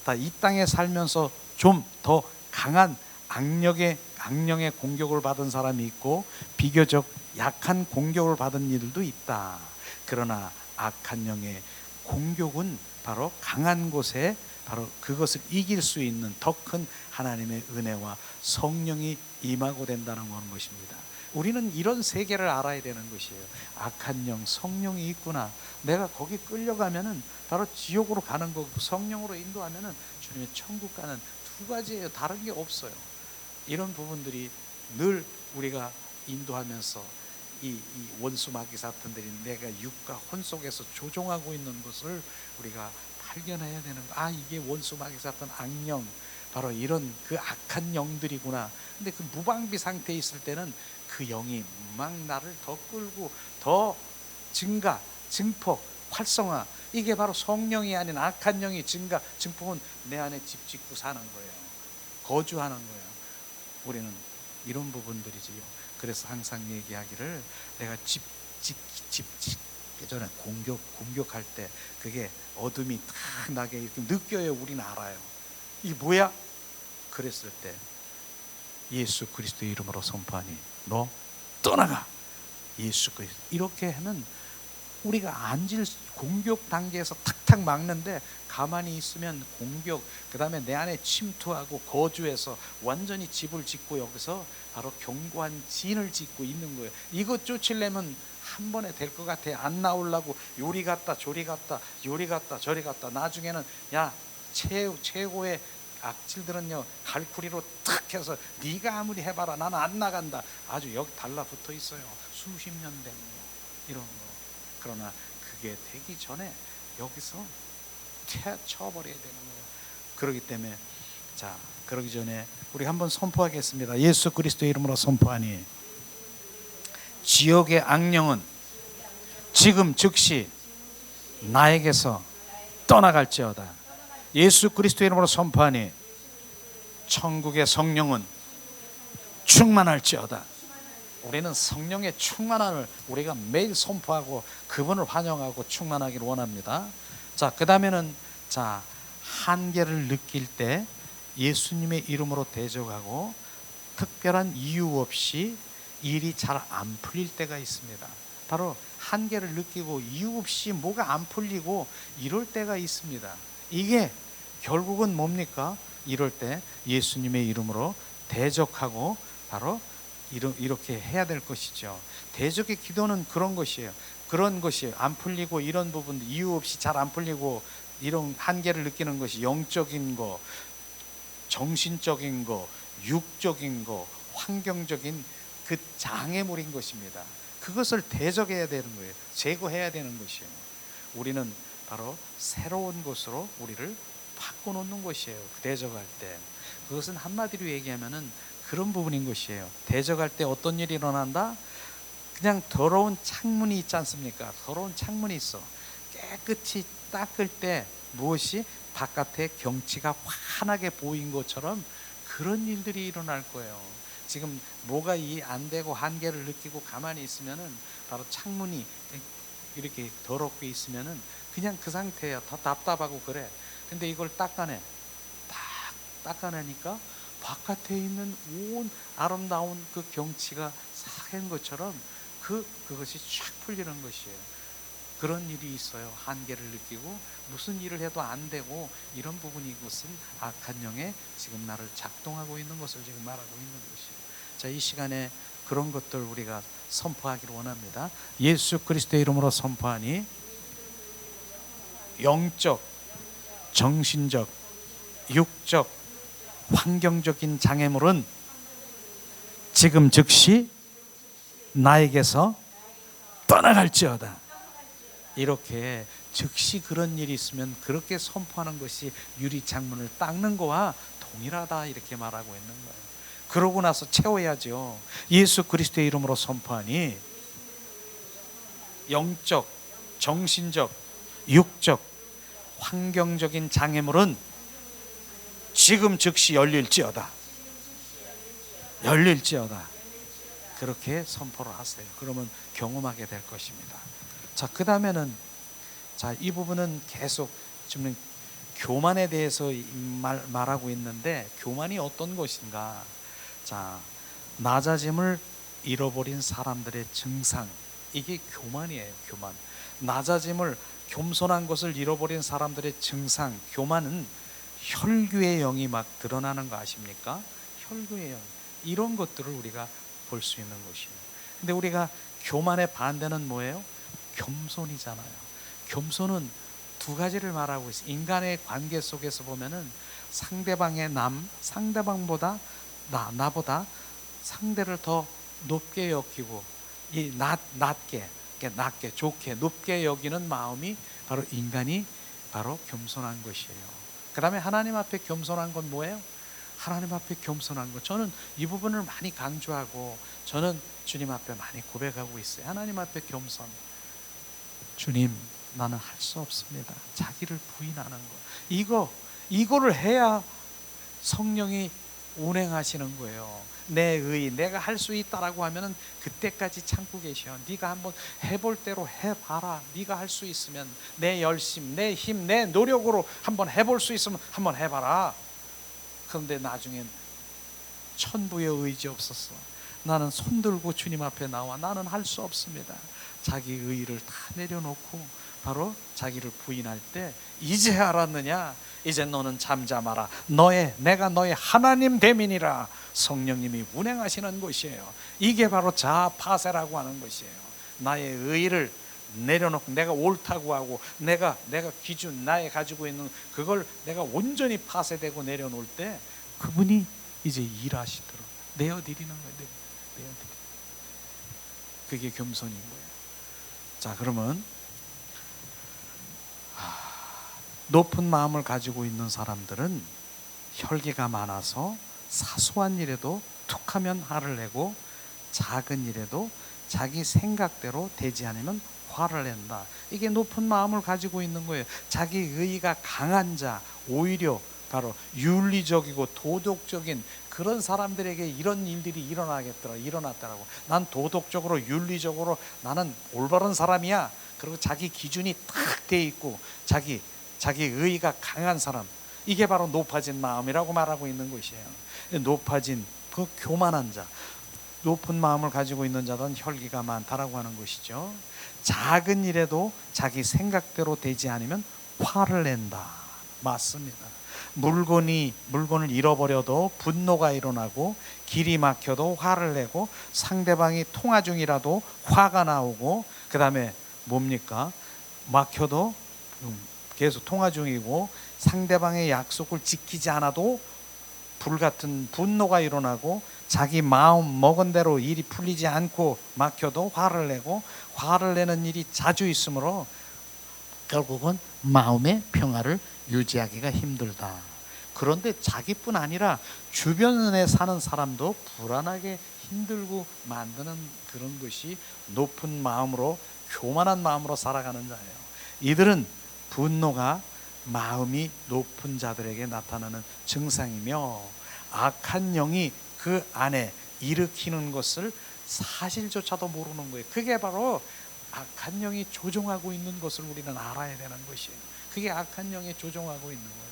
다 이 땅에 살면서 좀 더 강한 악령의 공격을 받은 사람이 있고, 비교적 약한 공격을 받은 이들도 있다. 그러나 악한 영의 공격은 바로 강한 곳에 바로 그것을 이길 수 있는 더 큰 하나님의 은혜와 성령이 임하고 된다는 것입니다. 우리는 이런 세계를 알아야 되는 것이에요. 악한 영, 성령이 있구나. 내가 거기 끌려가면은 바로 지옥으로 가는 거고, 성령으로 인도하면은 주님의 천국 가는, 두 가지예요. 다른 게 없어요. 이런 부분들이 늘 우리가 인도하면서 이 원수 마귀 사탄들이 내가 육과 혼 속에서 조종하고 있는 것을 우리가 발견해야 되는 거. 이게 원수 마귀 사탄, 악령, 바로 이런 그 악한 영들이구나. 근데 그 무방비 상태에 있을 때는 그 영이 막 나를 더 끌고 더 증가, 증폭, 활성화, 이게 바로 성령이 아닌 악한 영이 증폭은 내 안에 집 짓고 사는 거예요. 거주하는 거예요. 우리는 이런 부분들이지요. 그래서 항상 얘기하기를, 내가 집 짓기 전에 공격할 때 그게 어둠이 탁 나게 이렇게 느껴요. 우리는 알아요. 이게 뭐야? 그랬을 때 예수 그리스도의 이름으로 선포하니 너 떠나가. 예수 그리스도. 이렇게 하면 우리가 앉을 공격 단계에서 탁탁 막는데, 가만히 있으면 공격, 그 다음에 내 안에 침투하고 거주해서 완전히 집을 짓고 여기서 바로 견고한 진을 짓고 있는 거예요. 이것 쫓으려면 한 번에 될 것 같아. 안 나오려고 요리 갔다 저리 갔다, 요리 갔다 저리 갔다. 나중에는 야, 최고의 악질들은요, 갈쿠리로 탁 해서 네가 아무리 해봐라 나는 안 나간다. 아주 여기 달라붙어 있어요. 수십 년 된 이런 거. 그러나 그게 되기 전에 여기서 쳐버려야 되는 거예요. 그렇기 때문에, 자, 그러기 전에 우리 한번 선포하겠습니다. 예수 그리스도의 이름으로 선포하니 지옥의 악령은 지금 즉시 나에게서 떠나갈지어다. 예수 그리스도의 이름으로 선포하니 천국의 성령은 충만할지어다. 우리는 성령의 충만함을 우리가 매일 선포하고 그분을 환영하고 충만하기를 원합니다. 자, 그 다음에는, 자, 한계를 느낄 때 예수님의 이름으로 대적하고 특별한 이유 없이 일이 잘 안 풀릴 때가 있습니다. 바로 한계를 느끼고 이유 없이 뭐가 안 풀리고 이럴 때가 있습니다. 이게 결국은 뭡니까? 이럴 때 예수님의 이름으로 대적하고 바로 이렇게 해야 될 것이죠. 대적의 기도는 그런 것이에요. 그런 것이 안 풀리고 이런 부분, 이유 없이 잘 안 풀리고 이런 한계를 느끼는 것이 영적인 거, 정신적인 거, 육적인 거, 환경적인 그 장애물인 것입니다. 그것을 대적해야 되는 거예요. 제거해야 되는 것이에요. 우리는 바로 새로운 것으로 우리를 바꿔놓는 것이에요. 대적할 때. 그것은 한마디로 얘기하면은 그런 부분인 것이에요. 대적할 때 어떤 일이 일어난다? 그냥 더러운 창문이 있지 않습니까? 더러운 창문이 있어. 깨끗이 닦을 때 무엇이 바깥에 경치가 환하게 보인 것처럼 그런 일들이 일어날 거예요. 지금 뭐가 이 안 되고 한계를 느끼고 가만히 있으면은 바로 창문이 이렇게 더럽게 있으면은 그냥 그 상태야. 다 답답하고 그래. 근데 이걸 닦아내. 딱 닦아내니까 바깥에 있는 온 아름다운 그 경치가 싹한 것처럼 그것이 쫙 풀리는 것이에요. 그런 일이 있어요. 한계를 느끼고 무슨 일을 해도 안 되고 이런 부분이, 이것은 악한 영에 지금 나를 작동하고 있는 것을 지금 말하고 있는 것이에요. 자, 이 시간에 그런 것들 우리가 선포하기를 원합니다. 예수 그리스도의 이름으로 선포하니 영적, 정신적, 육적, 환경적인 장애물은 지금 즉시 나에게서 떠나갈지어다. 이렇게 즉시 그런 일이 있으면 그렇게 선포하는 것이 유리창문을 닦는 거와 동일하다, 이렇게 말하고 있는 거예요. 그러고 나서 채워야죠. 예수 그리스도의 이름으로 선포하니 영적, 정신적, 육적, 환경적인 장애물은 지금 즉시 열릴지어다. 열릴지어다. 그렇게 선포를 하세요. 그러면 경험하게 될 것입니다. 자, 그 다음에는, 자, 이 부분은 계속 지금 교만에 대해서 말하고 있는데, 교만이 어떤 것인가? 자, 낮아짐을 잃어버린 사람들의 증상, 이게 교만이에요. 교만. 낮아짐을, 겸손한 것을 잃어버린 사람들의 증상, 교만은 혈규의 영이 막 드러나는 거 아십니까? 혈규의 영. 이런 것들을 우리가 볼 수 있는 것이에요. 근데 우리가 교만의 반대는 뭐예요? 겸손이잖아요. 겸손은 두 가지를 말하고 있어요. 인간의 관계 속에서 보면은 상대방의 상대방보다 나보다 상대를 더 높게 여기고, 이 낮게, 좋게, 높게 여기는 마음이 바로 인간이 바로 겸손한 것이에요. 그 다음에 하나님 앞에 겸손한 건 뭐예요? 하나님 앞에 겸손한 것, 저는 이 부분을 많이 강조하고 저는 주님 앞에 많이 고백하고 있어요. 하나님 앞에 겸손. 주님, 나는 할 수 없습니다. 자기를 부인하는 거, 이거를 해야 성령이 운행하시는 거예요. 내 내가 할 수 있다라고 하면은 그때까지 참고 계셔. 네가 한번 해볼 대로 해봐라. 네가 할 수 있으면, 내 열심, 내 힘, 내 노력으로 한번 해볼 수 있으면 한번 해봐라. 그런데 나중엔 천부의 의지 없었어. 나는 손들고 주님 앞에 나와, 나는 할 수 없습니다. 자기 의의를 다 내려놓고 바로 자기를 부인할 때, 이제 알았느냐? 이제 너는 잠잠하라. 내가 너의 하나님 대민이라. 성령님이 운행하시는 것이에요. 이게 바로 자아파세라고 하는 것이에요. 나의 의의를 내려놓고 내가 옳다고 하고 내가 기준, 나의 가지고 있는 그걸 내가 온전히 파쇄되고 내려놓을 때 그분이 이제 일하시도록 내어드리는 거예요. 그게 겸손인 거예요. 자, 그러면 높은 마음을 가지고 있는 사람들은 혈기가 많아서 사소한 일에도 툭하면 화를 내고, 작은 일에도 자기 생각대로 되지 않으면 화를 낸다. 이게 높은 마음을 가지고 있는 거예요. 자기 의의가 강한 자, 오히려 바로 윤리적이고 도덕적인 그런 사람들에게 이런 일들이 일어났더라고. 난 도덕적으로, 윤리적으로 나는 올바른 사람이야. 그리고 자기 기준이 딱 돼 있고 자기 의의가 강한 사람, 이게 바로 높아진 마음이라고 말하고 있는 것이에요. 높아진 그 교만한 자, 높은 마음을 가지고 있는 자는 혈기가 많다라고 하는 것이죠. 작은 일에도 자기 생각대로 되지 않으면 화를 낸다. 맞습니다. 물건을 잃어버려도 분노가 일어나고, 길이 막혀도 화를 내고, 상대방이 통화 중이라도 화가 나오고, 그 다음에 뭡니까? 막혀도 계속 통화 중이고 상대방의 약속을 지키지 않아도 불같은 분노가 일어나고, 자기 마음 먹은 대로 일이 풀리지 않고 막혀도 화를 내고, 화를 내는 일이 자주 있으므로 결국은 마음의 평화를 유지하기가 힘들다. 그런데 자기뿐 아니라 주변에 사는 사람도 불안하게 힘들고 만드는 그런 것이 높은 마음으로, 교만한 마음으로 살아가는 자예요. 이들은 분노가 마음이 높은 자들에게 나타나는 증상이며, 악한 영이 그 안에 일으키는 것을 사실조차도 모르는 거예요. 그게 바로 악한 영이 조종하고 있는 것을 우리는 알아야 되는 것이에요. 그게 악한 영이 조종하고 있는 거예요.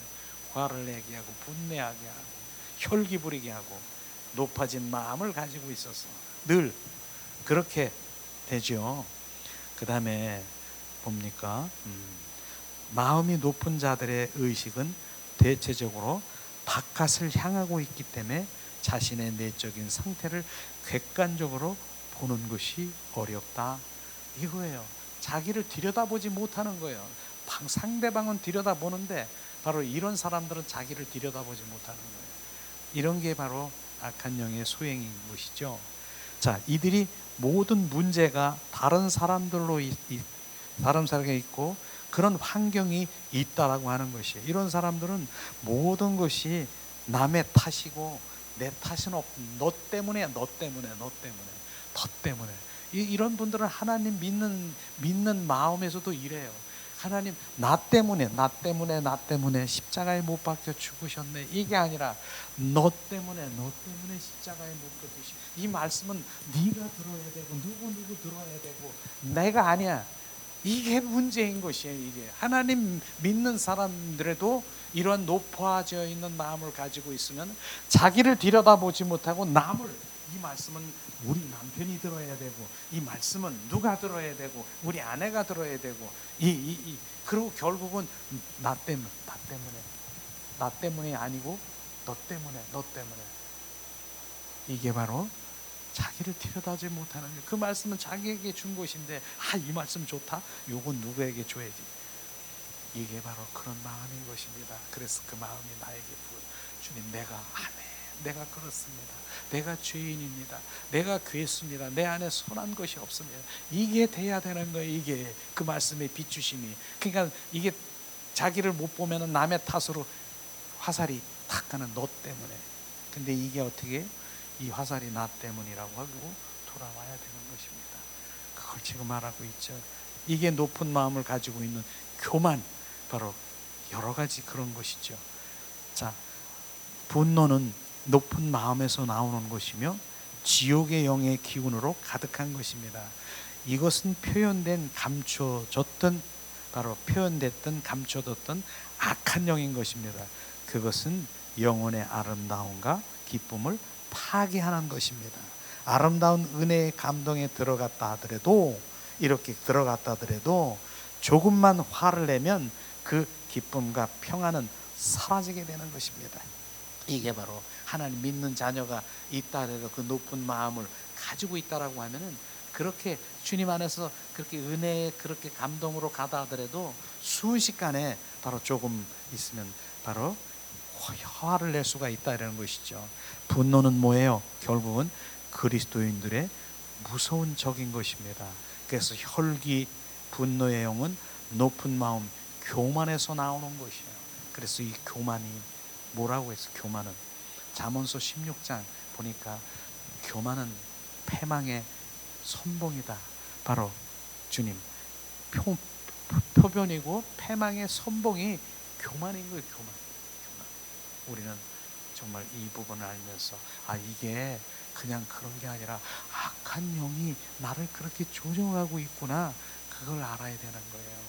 화를 내게 하고 분내하게 하고 혈기 부리게 하고 높아진 마음을 가지고 있어서 늘 그렇게 되죠. 그 다음에 뭡니까? 마음이 높은 자들의 의식은 대체적으로 바깥을 향하고 있기 때문에 자신의 내적인 상태를 객관적으로 보는 것이 어렵다 이거예요. 자기를 들여다보지 못하는 거예요. 상대방은 들여다보는데 바로 이런 사람들은 자기를 들여다보지 못하는 거예요. 이런 게 바로 악한 영의 소행인 것이죠. 자, 이들이 모든 문제가 다른 사람에게 있고 그런 환경이 있다라고 하는 것이에요. 이런 사람들은 모든 것이 남의 탓이고 내 탓은 없고 너 때문에 이런 분들은 하나님 믿는 마음에서도 이래요. 하나님 나 때문에 십자가에 못 박혀 죽으셨네. 이게 아니라 너 때문에 십자가에 못 박혀 죽으셨네. 이 말씀은 네가 들어야 되고 누구 들어야 되고 내가 아니야. 이게 문제인 것이에요. 이게 하나님 믿는 사람들에도 이런 높아져 있는 마음을 가지고 있으면 자기를 들여다보지 못하고 남을, 이 말씀은 우리 남편이 들어야 되고 이 말씀은 누가 들어야 되고 우리 아내가 들어야 되고 그리고 결국은 나 때문에 아니고 너 때문에 이게 바로 자기를 들여다보지 못하는 거예요. 그 말씀은 자기에게 준 것인데 이 말씀 좋다? 요건 누구에게 줘야지. 이게 바로 그런 마음인 것입니다. 그래서 그 마음이 나에게 주님 내가 그렇습니다. 내가 죄인입니다. 내가 괴수입니다. 내 안에 선한 것이 없습니다. 이게 돼야 되는 거예요. 이게 그 말씀의 비추심이. 그러니까 이게 자기를 못 보면 남의 탓으로 화살이 탁 가는 너 때문에. 근데 이게 어떻게 이 화살이 나 때문이라고 하고 돌아와야 되는 것입니다. 그걸 지금 말하고 있죠. 이게 높은 마음을 가지고 있는 교만, 바로 여러 가지 그런 것이죠. 자, 분노는 높은 마음에서 나오는 것이며 지옥의 영의 기운으로 가득한 것입니다. 이것은 표현됐던 감춰뒀던 악한 영인 것입니다. 그것은 영혼의 아름다움과 기쁨을 파괴하는 것입니다. 아름다운 은혜의 감동에 이렇게 들어갔다 하더라도 조금만 화를 내면 그 기쁨과 평안은 사라지게 되는 것입니다. 이게 바로 하나님 믿는 자녀가 있다 해도 그 높은 마음을 가지고 있다라고 하면은 그렇게 주님 안에서 그렇게 은혜에 그렇게 감동으로 가다 하더라도 순식간에 바로 조금 있으면 바로 화를 낼 수가 있다는 것이죠. 분노는 뭐예요? 결국은 그리스도인들의 무서운 적인 것입니다. 그래서 혈기, 분노의 영은 높은 마음, 교만에서 나오는 것이에요. 그래서 이 교만이 뭐라고 해서 교만은 잠언서 16장 보니까 교만은 패망의 선봉이다. 바로 주님 표변이고 패망의 선봉이 교만인 거예요. 교만. 우리는 정말 이 부분을 알면서 이게 그냥 그런 게 아니라 악한 영이 나를 그렇게 조종하고 있구나, 그걸 알아야 되는 거예요.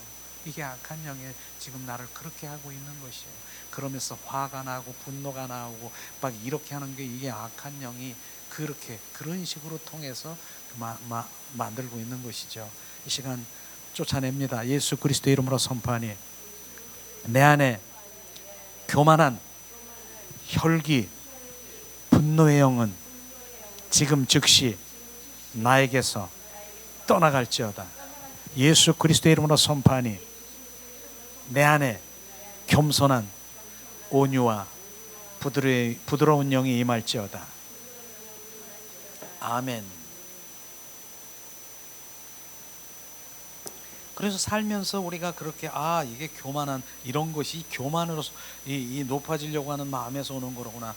이게 악한 영이 지금 나를 그렇게 하고 있는 것이에요. 그러면서 화가 나고 분노가 나오고 막 이렇게 하는 게 이게 악한 영이 그런 식으로 통해서 만들고 있는 것이죠. 이 시간 쫓아냅니다. 예수 그리스도의 이름으로 선포하니 내 안에 교만한 혈기, 분노의 영은 지금 즉시 나에게서 떠나갈지어다. 예수 그리스도의 이름으로 선포하니 내 안에 겸손한 온유와 부드러운 영이 임할지어다. 아멘. 그래서 살면서 우리가 그렇게 이게 교만한 이런 것이 교만으로 이 높아지려고 하는 마음에서 오는 거로구나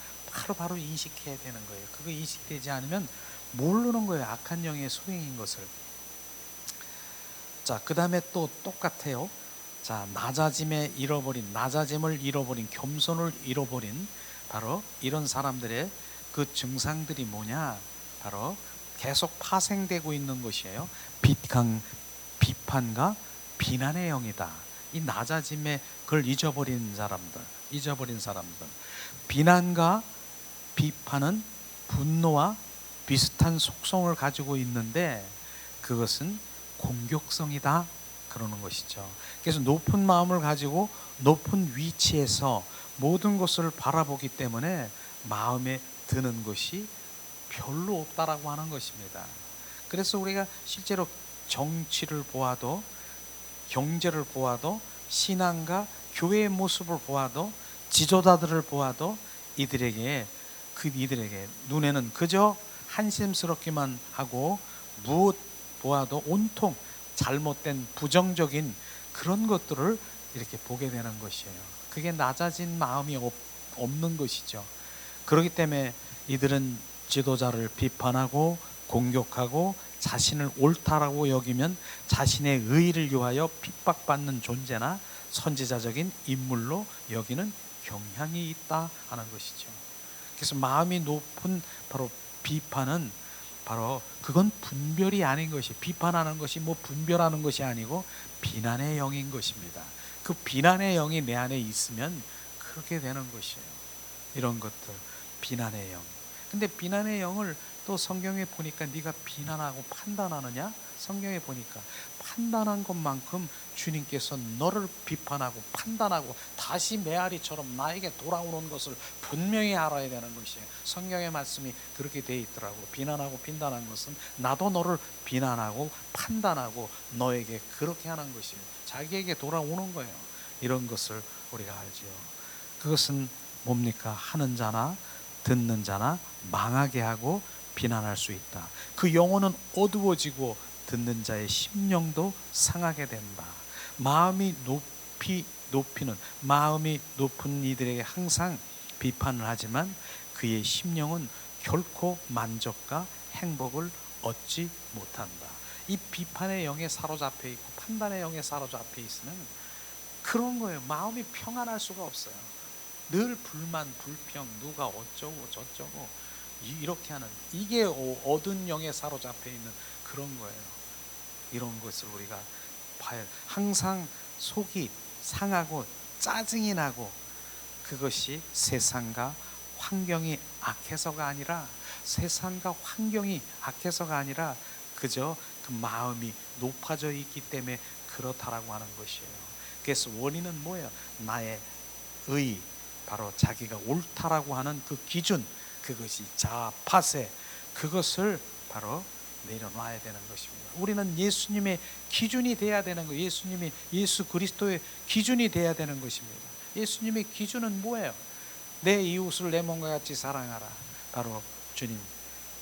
바로 인식해야 되는 거예요. 그거 인식되지 않으면 모르는 거예요. 악한 영의 소행인 것을. 자, 그 다음에 또 똑같아요. 자, 낮아짐을 잃어버린, 겸손을 잃어버린 바로 이런 사람들의 그 증상들이 뭐냐? 바로 계속 파생되고 있는 것이에요. 비판과 비난의 영이다. 이 낮아짐에 그걸 잊어버린 사람들. 비난과 비판은 분노와 비슷한 속성을 가지고 있는데 그것은 공격성이다 그러는 것이죠. 그래서 높은 마음을 가지고 높은 위치에서 모든 것을 바라보기 때문에 마음에 드는 것이 별로 없다라고 하는 것입니다. 그래서 우리가 실제로 정치를 보아도, 경제를 보아도, 신앙과 교회의 모습을 보아도, 지도자들을 보아도 이들에게 눈에는 그저 한심스럽기만 하고 무엇 보아도 온통 잘못된 부정적인 그런 것들을 이렇게 보게 되는 것이에요. 그게 낮아진 마음이 없는 것이죠. 그렇기 때문에 이들은 지도자를 비판하고 공격하고 자신을 옳다라고 여기면 자신의 의의를 위하여 핍박받는 존재나 선지자적인 인물로 여기는 경향이 있다 하는 것이죠. 그래서 마음이 높은 바로 비판은 바로 그건 분별이 아닌 것이, 비판하는 것이 뭐 분별하는 것이 아니고 비난의 영인 것입니다. 그 비난의 영이 내 안에 있으면 그렇게 되는 것이에요. 이런 것들, 비난의 영. 근데 비난의 영을 또 성경에 보니까 네가 비난하고 판단하느냐? 성경에 보니까 판단한 것만큼 주님께서 너를 비판하고 판단하고 다시 메아리처럼 나에게 돌아오는 것을 분명히 알아야 되는 것이에요. 성경의 말씀이 그렇게 돼 있더라고요. 비난하고 판단한 것은 나도 너를 비난하고 판단하고 너에게 그렇게 하는 것이에요. 자기에게 돌아오는 거예요. 이런 것을 우리가 알지요. 그것은 뭡니까? 하는 자나 듣는 자나 망하게 하고 비난할 수 있다. 그 영혼은 어두워지고 듣는 자의 심령도 상하게 된다. 마음이 높은 이들에게 항상 비판을 하지만 그의 심령은 결코 만족과 행복을 얻지 못한다. 이 비판의 영에 사로잡혀 있고 판단의 영에 사로잡혀 있으면 그런 거예요. 마음이 평안할 수가 없어요. 늘 불만, 불평, 누가 어쩌고 저쩌고 이렇게 하는, 이게 어두운 영에 사로잡혀 있는 그런 거예요. 이런 것을 우리가 봐야, 항상 속이 상하고 짜증이 나고 그것이 세상과 환경이 악해서가 아니라 그저 그 마음이 높아져 있기 때문에 그렇다라고 하는 것이에요. 그래서 원인은 뭐예요? 나의 의, 바로 자기가 옳다라고 하는 그 기준, 그것이 자파세, 그것을 바로 내려놔야 되는 것입니다. 우리는 예수님의 기준이 돼야 되는 거예요. 예수 그리스도의 기준이 돼야 되는 것입니다. 예수님의 기준은 뭐예요? 내 이웃을 내 몸과 같이 사랑하라. 바로 주님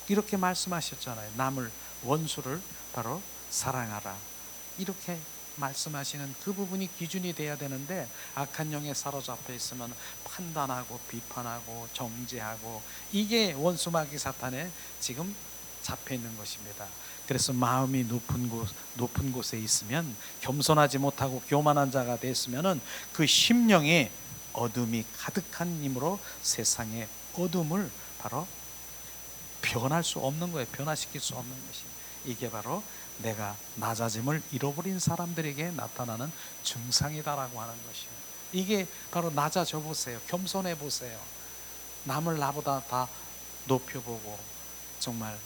이렇게 말씀하셨잖아요. 남을, 원수를 바로 사랑하라. 이렇게 말씀하시는 그 부분이 기준이 돼야 되는데 악한 영에 사로잡혀 있으면 판단하고 비판하고 정죄하고, 이게 원수 마귀 사탄에 지금 잡혀 있는 것입니다. 그래서 마음이 높은 곳에 있으면, 겸손하지 못하고 교만한 자가 됐으면은 그 심령에 어둠이 가득한 힘으로 세상의 어둠을 바로 변할 수 없는 거예요. 변화시킬 수 없는 것이. 이게 바로 내가 낮아짐을 잃어버린 사람들에게 나타나는 증상이다라고 하는 것이에요. 이게 바로 낮아져 보세요. 겸손해 보세요. 남을 나보다 다 높여보고 정말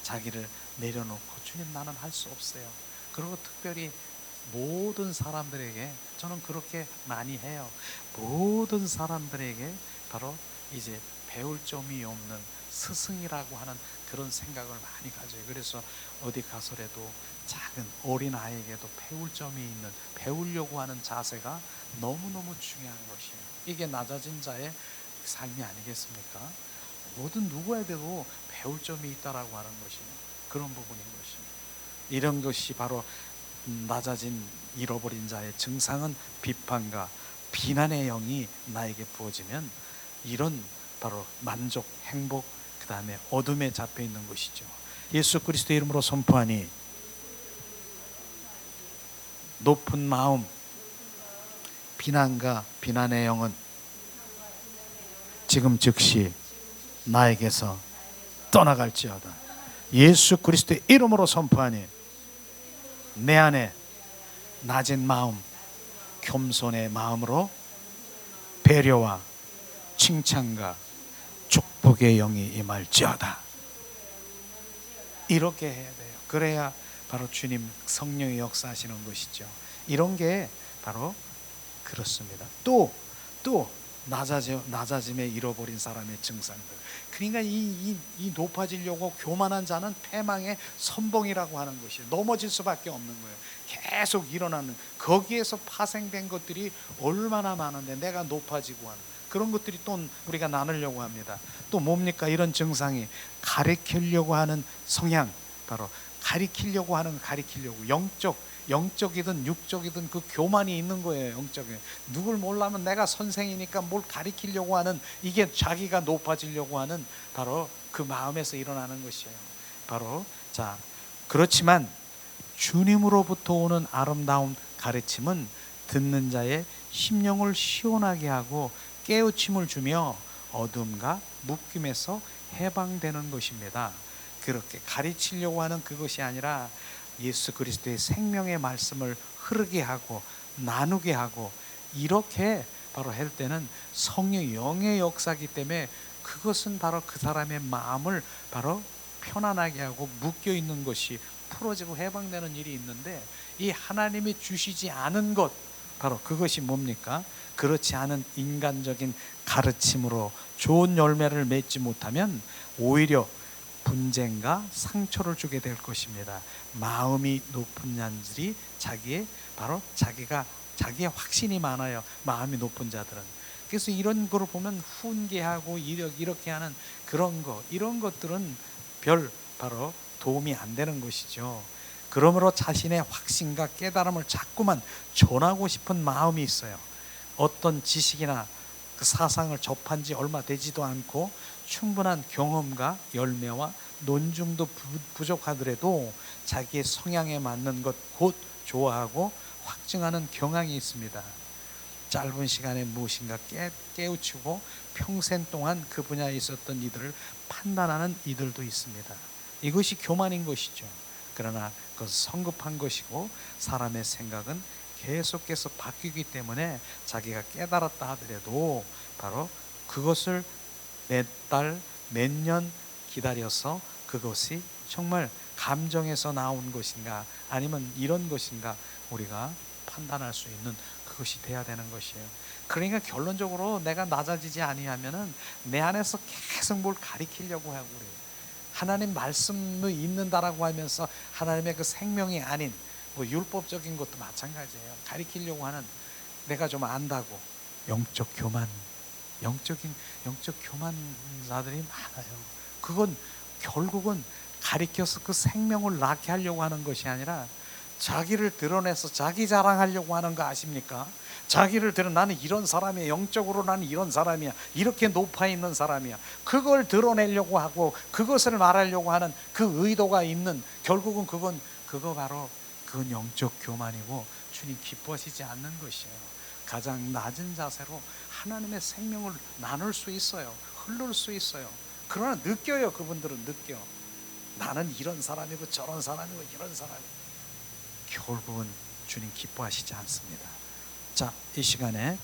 자기를 내려놓고 주님 나는 할 수 없어요. 그리고 특별히 모든 사람들에게, 저는 그렇게 많이 해요. 모든 사람들에게 바로 이제 배울 점이 없는 스승이라고 하는 그런 생각을 많이 가져요. 그래서 어디 가서라도 작은 어린아이에게도 배울 점이 있는, 배우려고 하는 자세가 너무너무 중요한 것이에요. 이게 낮아진 자의 삶이 아니겠습니까? 모든 누구에게도 배울 점이 있다라고 하는 것이 그런 부분인 것입니다. 이런 것이 바로 낮아진 잃어버린 자의 증상은 비판과 비난의 영이 나에게 부어지면 이런 바로 만족, 행복, 그 다음에 어둠에 잡혀 있는 것이죠. 예수 그리스도의 이름으로 선포하니 높은 마음, 비난과 비난의 영은 지금 즉시 나에게서 떠나갈지어다. 예수 그리스도의 이름으로 선포하니 내 안에 낮은 마음, 겸손의 마음으로 배려와 칭찬과 축복의 영이 임할지어다. 이렇게 해야 돼요. 그래야 바로 주님 성령의 역사하시는 것이죠. 이런 게 바로 그렇습니다. 또 낮아짐에 잃어버린 사람의 증상들. 그러니까 이 높아지려고 교만한 자는 패망의 선봉이라고 하는 것이에요. 넘어질 수밖에 없는 거예요. 계속 일어나는, 거기에서 파생된 것들이 얼마나 많은데 내가 높아지고 하는 그런 것들이 또 우리가 나누려고 합니다. 또 뭡니까? 이런 증상이 가리키려고 하는 성향, 바로 가리키려고 영적이든 육적이든 그 교만이 있는 거예요. 영적에 누굴 몰라면 내가 선생이니까 뭘 가리키려고 하는, 이게 자기가 높아지려고 하는 바로 그 마음에서 일어나는 것이에요. 바로 자, 그렇지만 주님으로부터 오는 아름다운 가르침은 듣는 자의 심령을 시원하게 하고 깨우침을 주며 어둠과 묶임에서 해방되는 것입니다. 그렇게 가르치려고 하는 그것이 아니라 예수 그리스도의 생명의 말씀을 흐르게 하고 나누게 하고, 이렇게 바로 할 때는 성령 영의 역사이기 때문에 그것은 바로 그 사람의 마음을 바로 편안하게 하고 묶여 있는 것이 풀어지고 해방되는 일이 있는데, 이 하나님이 주시지 않은 것, 바로 그것이 뭡니까? 그렇지 않은 인간적인 가르침으로 좋은 열매를 맺지 못하면 오히려 분쟁과 상처를 주게 될 것입니다. 마음이 높은 자들이 자기의 확신이 많아요. 마음이 높은 자들은. 그래서 이런 거를 보면 훈계하고 이렇게 하는 이런 것들은 바로 도움이 안 되는 것이죠. 그러므로 자신의 확신과 깨달음을 자꾸만 전하고 싶은 마음이 있어요. 어떤 지식이나 그 사상을 접한 지 얼마 되지도 않고 충분한 경험과 열매와 논증도 부족하더라도 자기의 성향에 맞는 것 곧 좋아하고 확증하는 경향이 있습니다. 짧은 시간에 무엇인가 깨우치고 평생 동안 그 분야에 있었던 이들을 판단하는 이들도 있습니다. 이것이 교만인 것이죠. 그러나 그것은 성급한 것이고, 사람의 생각은 계속해서 바뀌기 때문에 자기가 깨달았다 하더라도 바로 그것을 몇 달, 몇 년 기다려서 그것이 정말 감정에서 나온 것인가 아니면 이런 것인가 우리가 판단할 수 있는 그것이 돼야 되는 것이에요. 그러니까 결론적으로 내가 낮아지지 아니하면은 내 안에서 계속 뭘 가리키려고 하고 그래요. 하나님 말씀을 읽는다라고 하면서 하나님의 그 생명이 아닌 뭐 율법적인 것도 마찬가지예요. 가리키려고 하는, 내가 좀 안다고 영적 교만자들이 많아요. 그건 결국은 가리켜서 그 생명을 낳게 하려고 하는 것이 아니라 자기를 드러내서 자기 자랑하려고 하는 거 아십니까? 자기를 나는 이런 사람이야, 영적으로 나는 이런 사람이야, 이렇게 높아 있는 사람이야, 그걸 드러내려고 하고 그것을 말하려고 하는 그 의도가 있는, 결국은 그건 영적 교만이고 주님 기뻐하시지 않는 것이에요. 가장 낮은 자세로 하나님의 생명을 나눌 수 있어요. 흐를 수 있어요. 그러나 느껴요. 그분들은 느껴. 나는 이런 사람이고 저런 사람이고 이런 사람이고. 결국은 주님 기뻐하시지 않습니다. 자, 이 시간에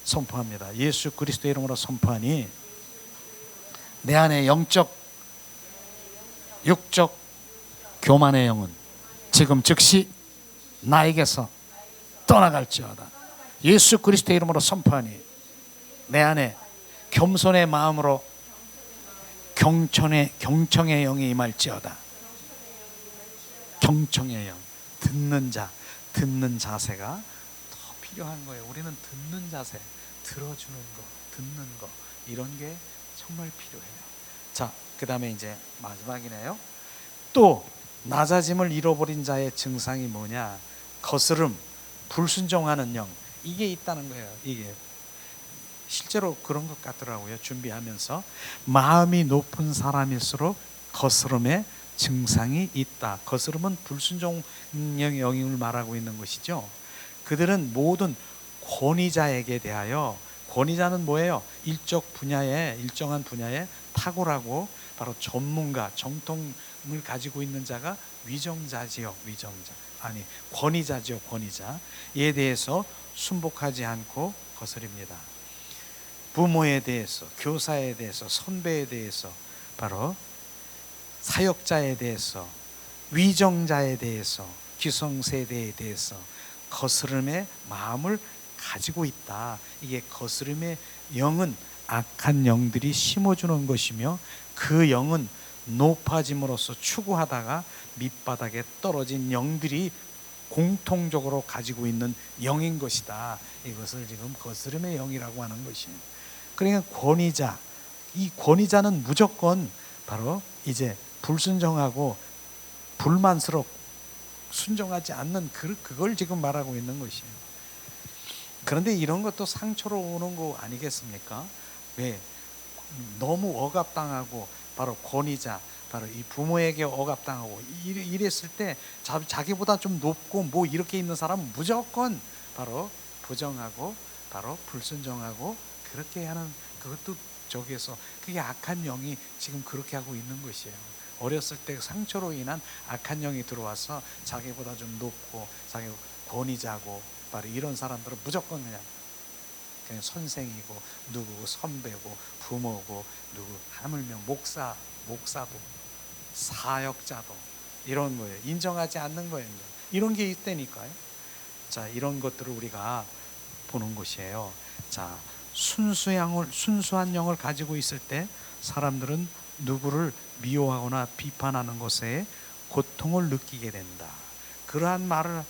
선포합니다. 예수 그리스도의 이름으로 선포하니 내 안에 영적, 육적 교만의 영은 지금 즉시 나에게서 떠나갈지어다. 예수 그리스도의 이름으로 선포하니 내 안에 겸손의 마음으로 경청의 영이 임할지어다. 경청의 영, 듣는 자세가 더 필요한 거예요. 우리는 듣는 자세, 들어주는 거, 듣는 거, 이런 게 정말 필요해요. 자, 그 다음에 이제 마지막이네요. 또 낮아짐을 잃어버린 자의 증상이 뭐냐? 거스름, 불순종하는 영, 이게 있다는 거예요. 이게 실제로 그런 것 같더라고요. 준비하면서 마음이 높은 사람일수록 거스름의 증상이 있다. 거스름은 불순종의 영임을 말하고 있는 것이죠. 그들은 모든 권위자에게 대하여, 권위자는 뭐예요? 일정한 분야에 탁월하고 바로 전문가, 정통을 가지고 있는 자가 위정자지요. 위정자. 아니, 권위자지요. 권위자에 대해서 순복하지 않고 거스립니다. 부모에 대해서, 교사에 대해서, 선배에 대해서, 바로 사역자에 대해서, 위정자에 대해서, 기성세대에 대해서 거스름의 마음을 가지고 있다. 이게 거스름의 영은 악한 영들이 심어주는 것이며, 그 영은 높아짐으로써 추구하다가 밑바닥에 떨어진 영들이 공통적으로 가지고 있는 영인 것이다. 이것을 지금 거스름의 영이라고 하는 것입니다. 그러니까 권위자, 이 권위자는 무조건 바로 이제 불순종하고 불만스럽고 순종하지 않는 그걸 지금 말하고 있는 것이에요. 그런데 이런 것도 상처로 오는 거 아니겠습니까? 왜? 너무 억압당하고 바로 권위자, 바로 이 부모에게 억압당하고 이랬을 때 자기보다 좀 높고 뭐 이렇게 있는 사람은 무조건 바로 부정하고 바로 불순종하고 그렇게 하는, 그것도 저기에서 그게 악한 영이 지금 그렇게 하고 있는 것이에요. 어렸을 때 상처로 인한 악한 영이 들어와서 자기보다 좀 높고 자기 권위자고 바로 이런 사람들은 무조건 그냥 선생이고 누구고 선배고 부모고 누구 하물며 목사도 사역자도 이런 거예요. 인정하지 않는 거예요. 이런 게 있다니까요. 자, 이런 것들을 우리가 보는 것이에요. 자, 순수한 영을 가지고 있을 때 사람들은 누구를 미워하거나 비판하는 것에 고통을 느끼게 된다. 그러한 말을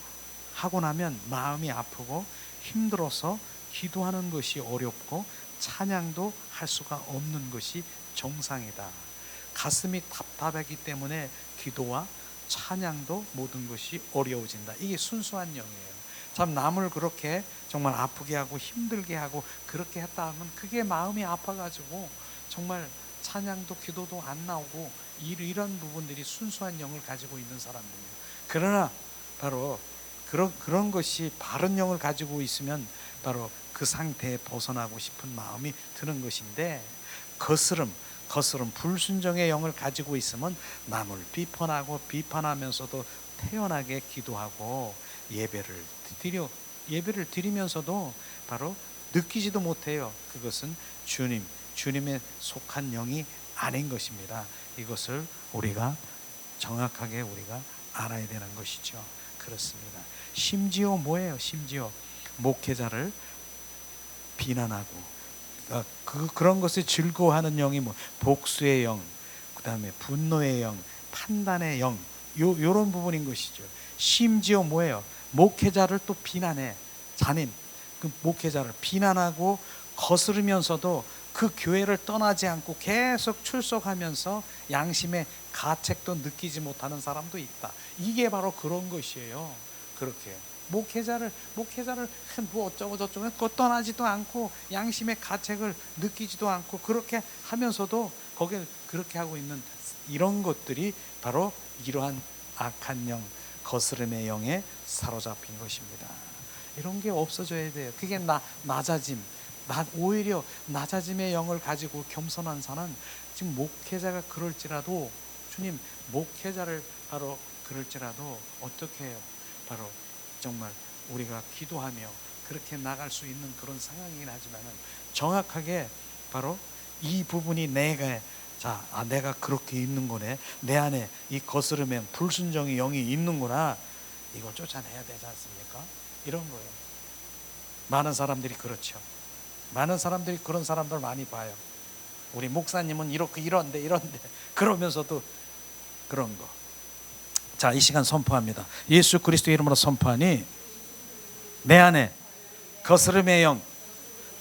하고 나면 마음이 아프고 힘들어서 기도하는 것이 어렵고 찬양도 할 수가 없는 것이 정상이다. 가슴이 답답하기 때문에 기도와 찬양도 모든 것이 어려워진다. 이게 순수한 영이에요. 참 남을 그렇게 정말 아프게 하고 힘들게 하고 그렇게 했다 하면 그게 마음이 아파가지고 정말 찬양도 기도도 안 나오고 이런 부분들이 순수한 영을 가지고 있는 사람들이에요. 그러나 바로 그런 것이 바른 영을 가지고 있으면 바로 그 상태에 벗어나고 싶은 마음이 드는 것인데, 거스름 불순종의 영을 가지고 있으면 남을 비판하면서도 태연하게 기도하고 예배를 드리면서도 바로 느끼지도 못해요. 그것은 주님에 속한 영이 아닌 것입니다. 이것을 우리가 정확하게 우리가 알아야 되는 것이죠. 그렇습니다. 심지어 뭐예요? 심지어 목회자를 비난하고 그런 것을 즐거워하는 영이 뭐 복수의 영, 그 다음에 분노의 영, 판단의 영, 요런 부분인 것이죠. 심지어 뭐예요? 목회자를 또 비난해. 자님, 그 목회자를 비난하고 거스르면서도 그 교회를 떠나지 않고 계속 출석하면서 양심의 가책도 느끼지 못하는 사람도 있다. 이게 바로 그런 것이에요. 그렇게 목회자를 뭐 어쩌고 저쩌고 떠나지도 않고 양심의 가책을 느끼지도 않고 그렇게 하면서도 거기에 그렇게 하고 있는 이런 것들이 바로 이러한 악한 영, 거스름의 영에 사로잡힌 것입니다. 이런 게 없어져야 돼요. 그게 낮아짐, 오히려 낮아짐의 영을 가지고 겸손한 사는 지금 목회자가 그럴지라도 주님 목회자를 바로 그럴지라도 어떻게 해요? 바로 정말 우리가 기도하며 그렇게 나갈 수 있는 그런 상황이긴 하지만 정확하게 바로 이 부분이 내가 그렇게 있는 거네, 내 안에 이 거스름의 불순종의 영이 있는구나, 이걸 쫓아내야 되지 않습니까? 이런 거예요. 많은 사람들이 그렇죠. 많은 사람들이 그런 사람들 많이 봐요. 우리 목사님은 이런데 그러면서도 그런 거. 자, 이 시간 선포합니다. 예수 그리스도의 이름으로 선포하니 내 안에 거스름의 영,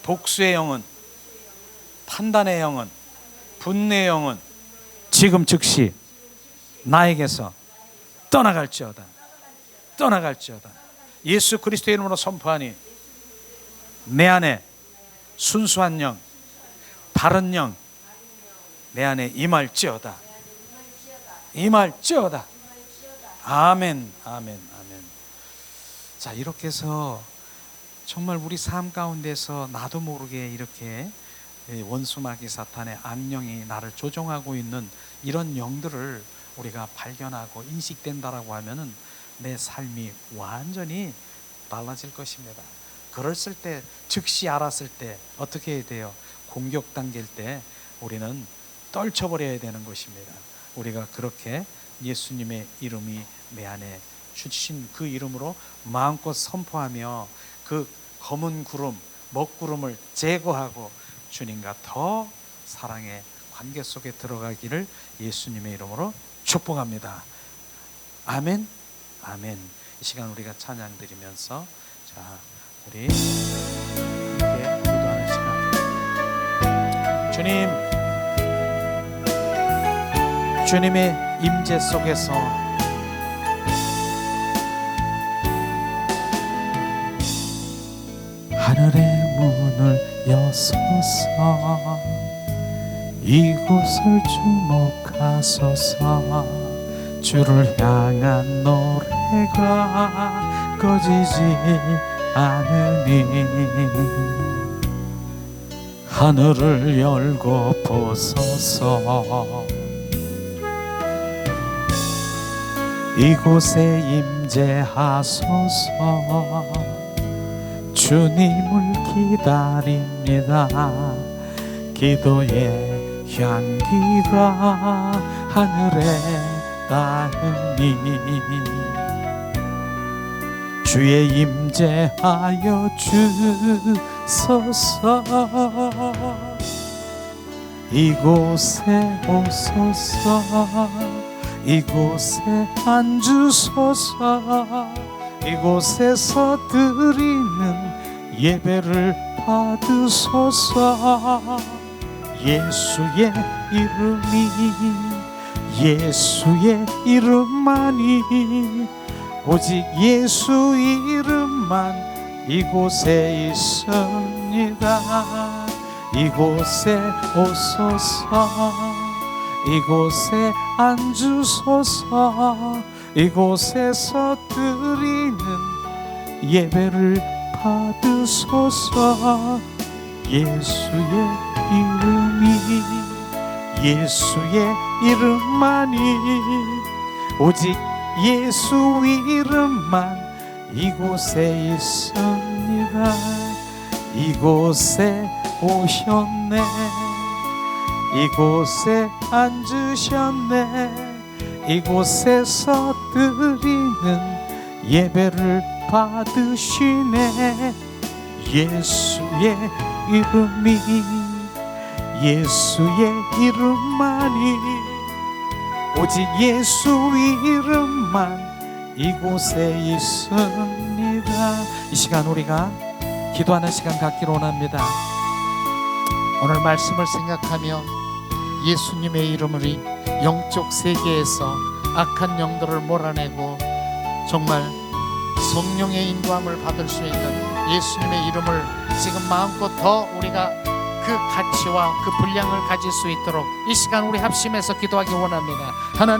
복수의 영은, 판단의 영은, 분노의 영은 지금 즉시 나에게서 떠나갈지어다. 예수 그리스도의 이름으로 선포하니 내 안에 순수한 영, 바른 영, 내 안에 임할지어다. 아멘. 자, 이렇게 해서 정말 우리 삶 가운데서 나도 모르게 이렇게 원수 마귀 사탄의 악령이 나를 조종하고 있는 이런 영들을 우리가 발견하고 인식된다라고 하면은 내 삶이 완전히 달라질 것입니다. 그랬을 때, 즉시 알았을 때 어떻게 해야 돼요? 공격 당길 때 우리는 떨쳐버려야 되는 것입니다. 우리가 그렇게 예수님의 이름이 내 안에 주신 그 이름으로 마음껏 선포하며 그 검은 구름, 먹구름을 제거하고 주님과 더 사랑의 관계 속에 들어가기를 예수님의 이름으로 축복합니다. 아멘. 아멘. 이 시간 우리가 찬양 드리면서 자, 우리 함께 기도하는 시간. 주님의 임재 속에서 하늘의 문을 여소서 이곳을 주목하소서 주를 향한 노래가 꺼지지 않으니 하늘을 열고 보소서 이곳에 임재하소서 주님을 기다립니다. 기도의 향기가 하늘에 닿으니 주의 임재하여 주소서 이곳에 오소서 이곳에 앉으소서 이곳에서 드리는 예배를 받으소서 예수의 이름이 예수의 이름만이 오직 예수 이름만 이곳에 있습니다. 이곳에 오소서 이곳에 앉으소서 이곳에서 드리는 예배를 받으소서 예수의 이름이 예수의 이름만이 오직 예수 이름만 이곳에 있습니다. 이곳에 오셨네 이곳에 앉으셨네 이곳에서 드리는 예배를 받으시네 예수의 이름이 예수의 이름만이 오직 예수 이름만 이곳에 있습니다. 이 시간 우리가 기도하는 시간 갖기를 원합니다. 오늘 말씀을 생각하며 예수님의 이름으로 영적 세계에서 악한 영들을 몰아내고 정말 성령의 인도함을 받을 수 있는 예수님의 이름을 지금 마음껏 더 우리가 그 가치와 그 분량을 가질 수 있도록 이 시간 우리 합심해서 기도하기 원합니다. 하나님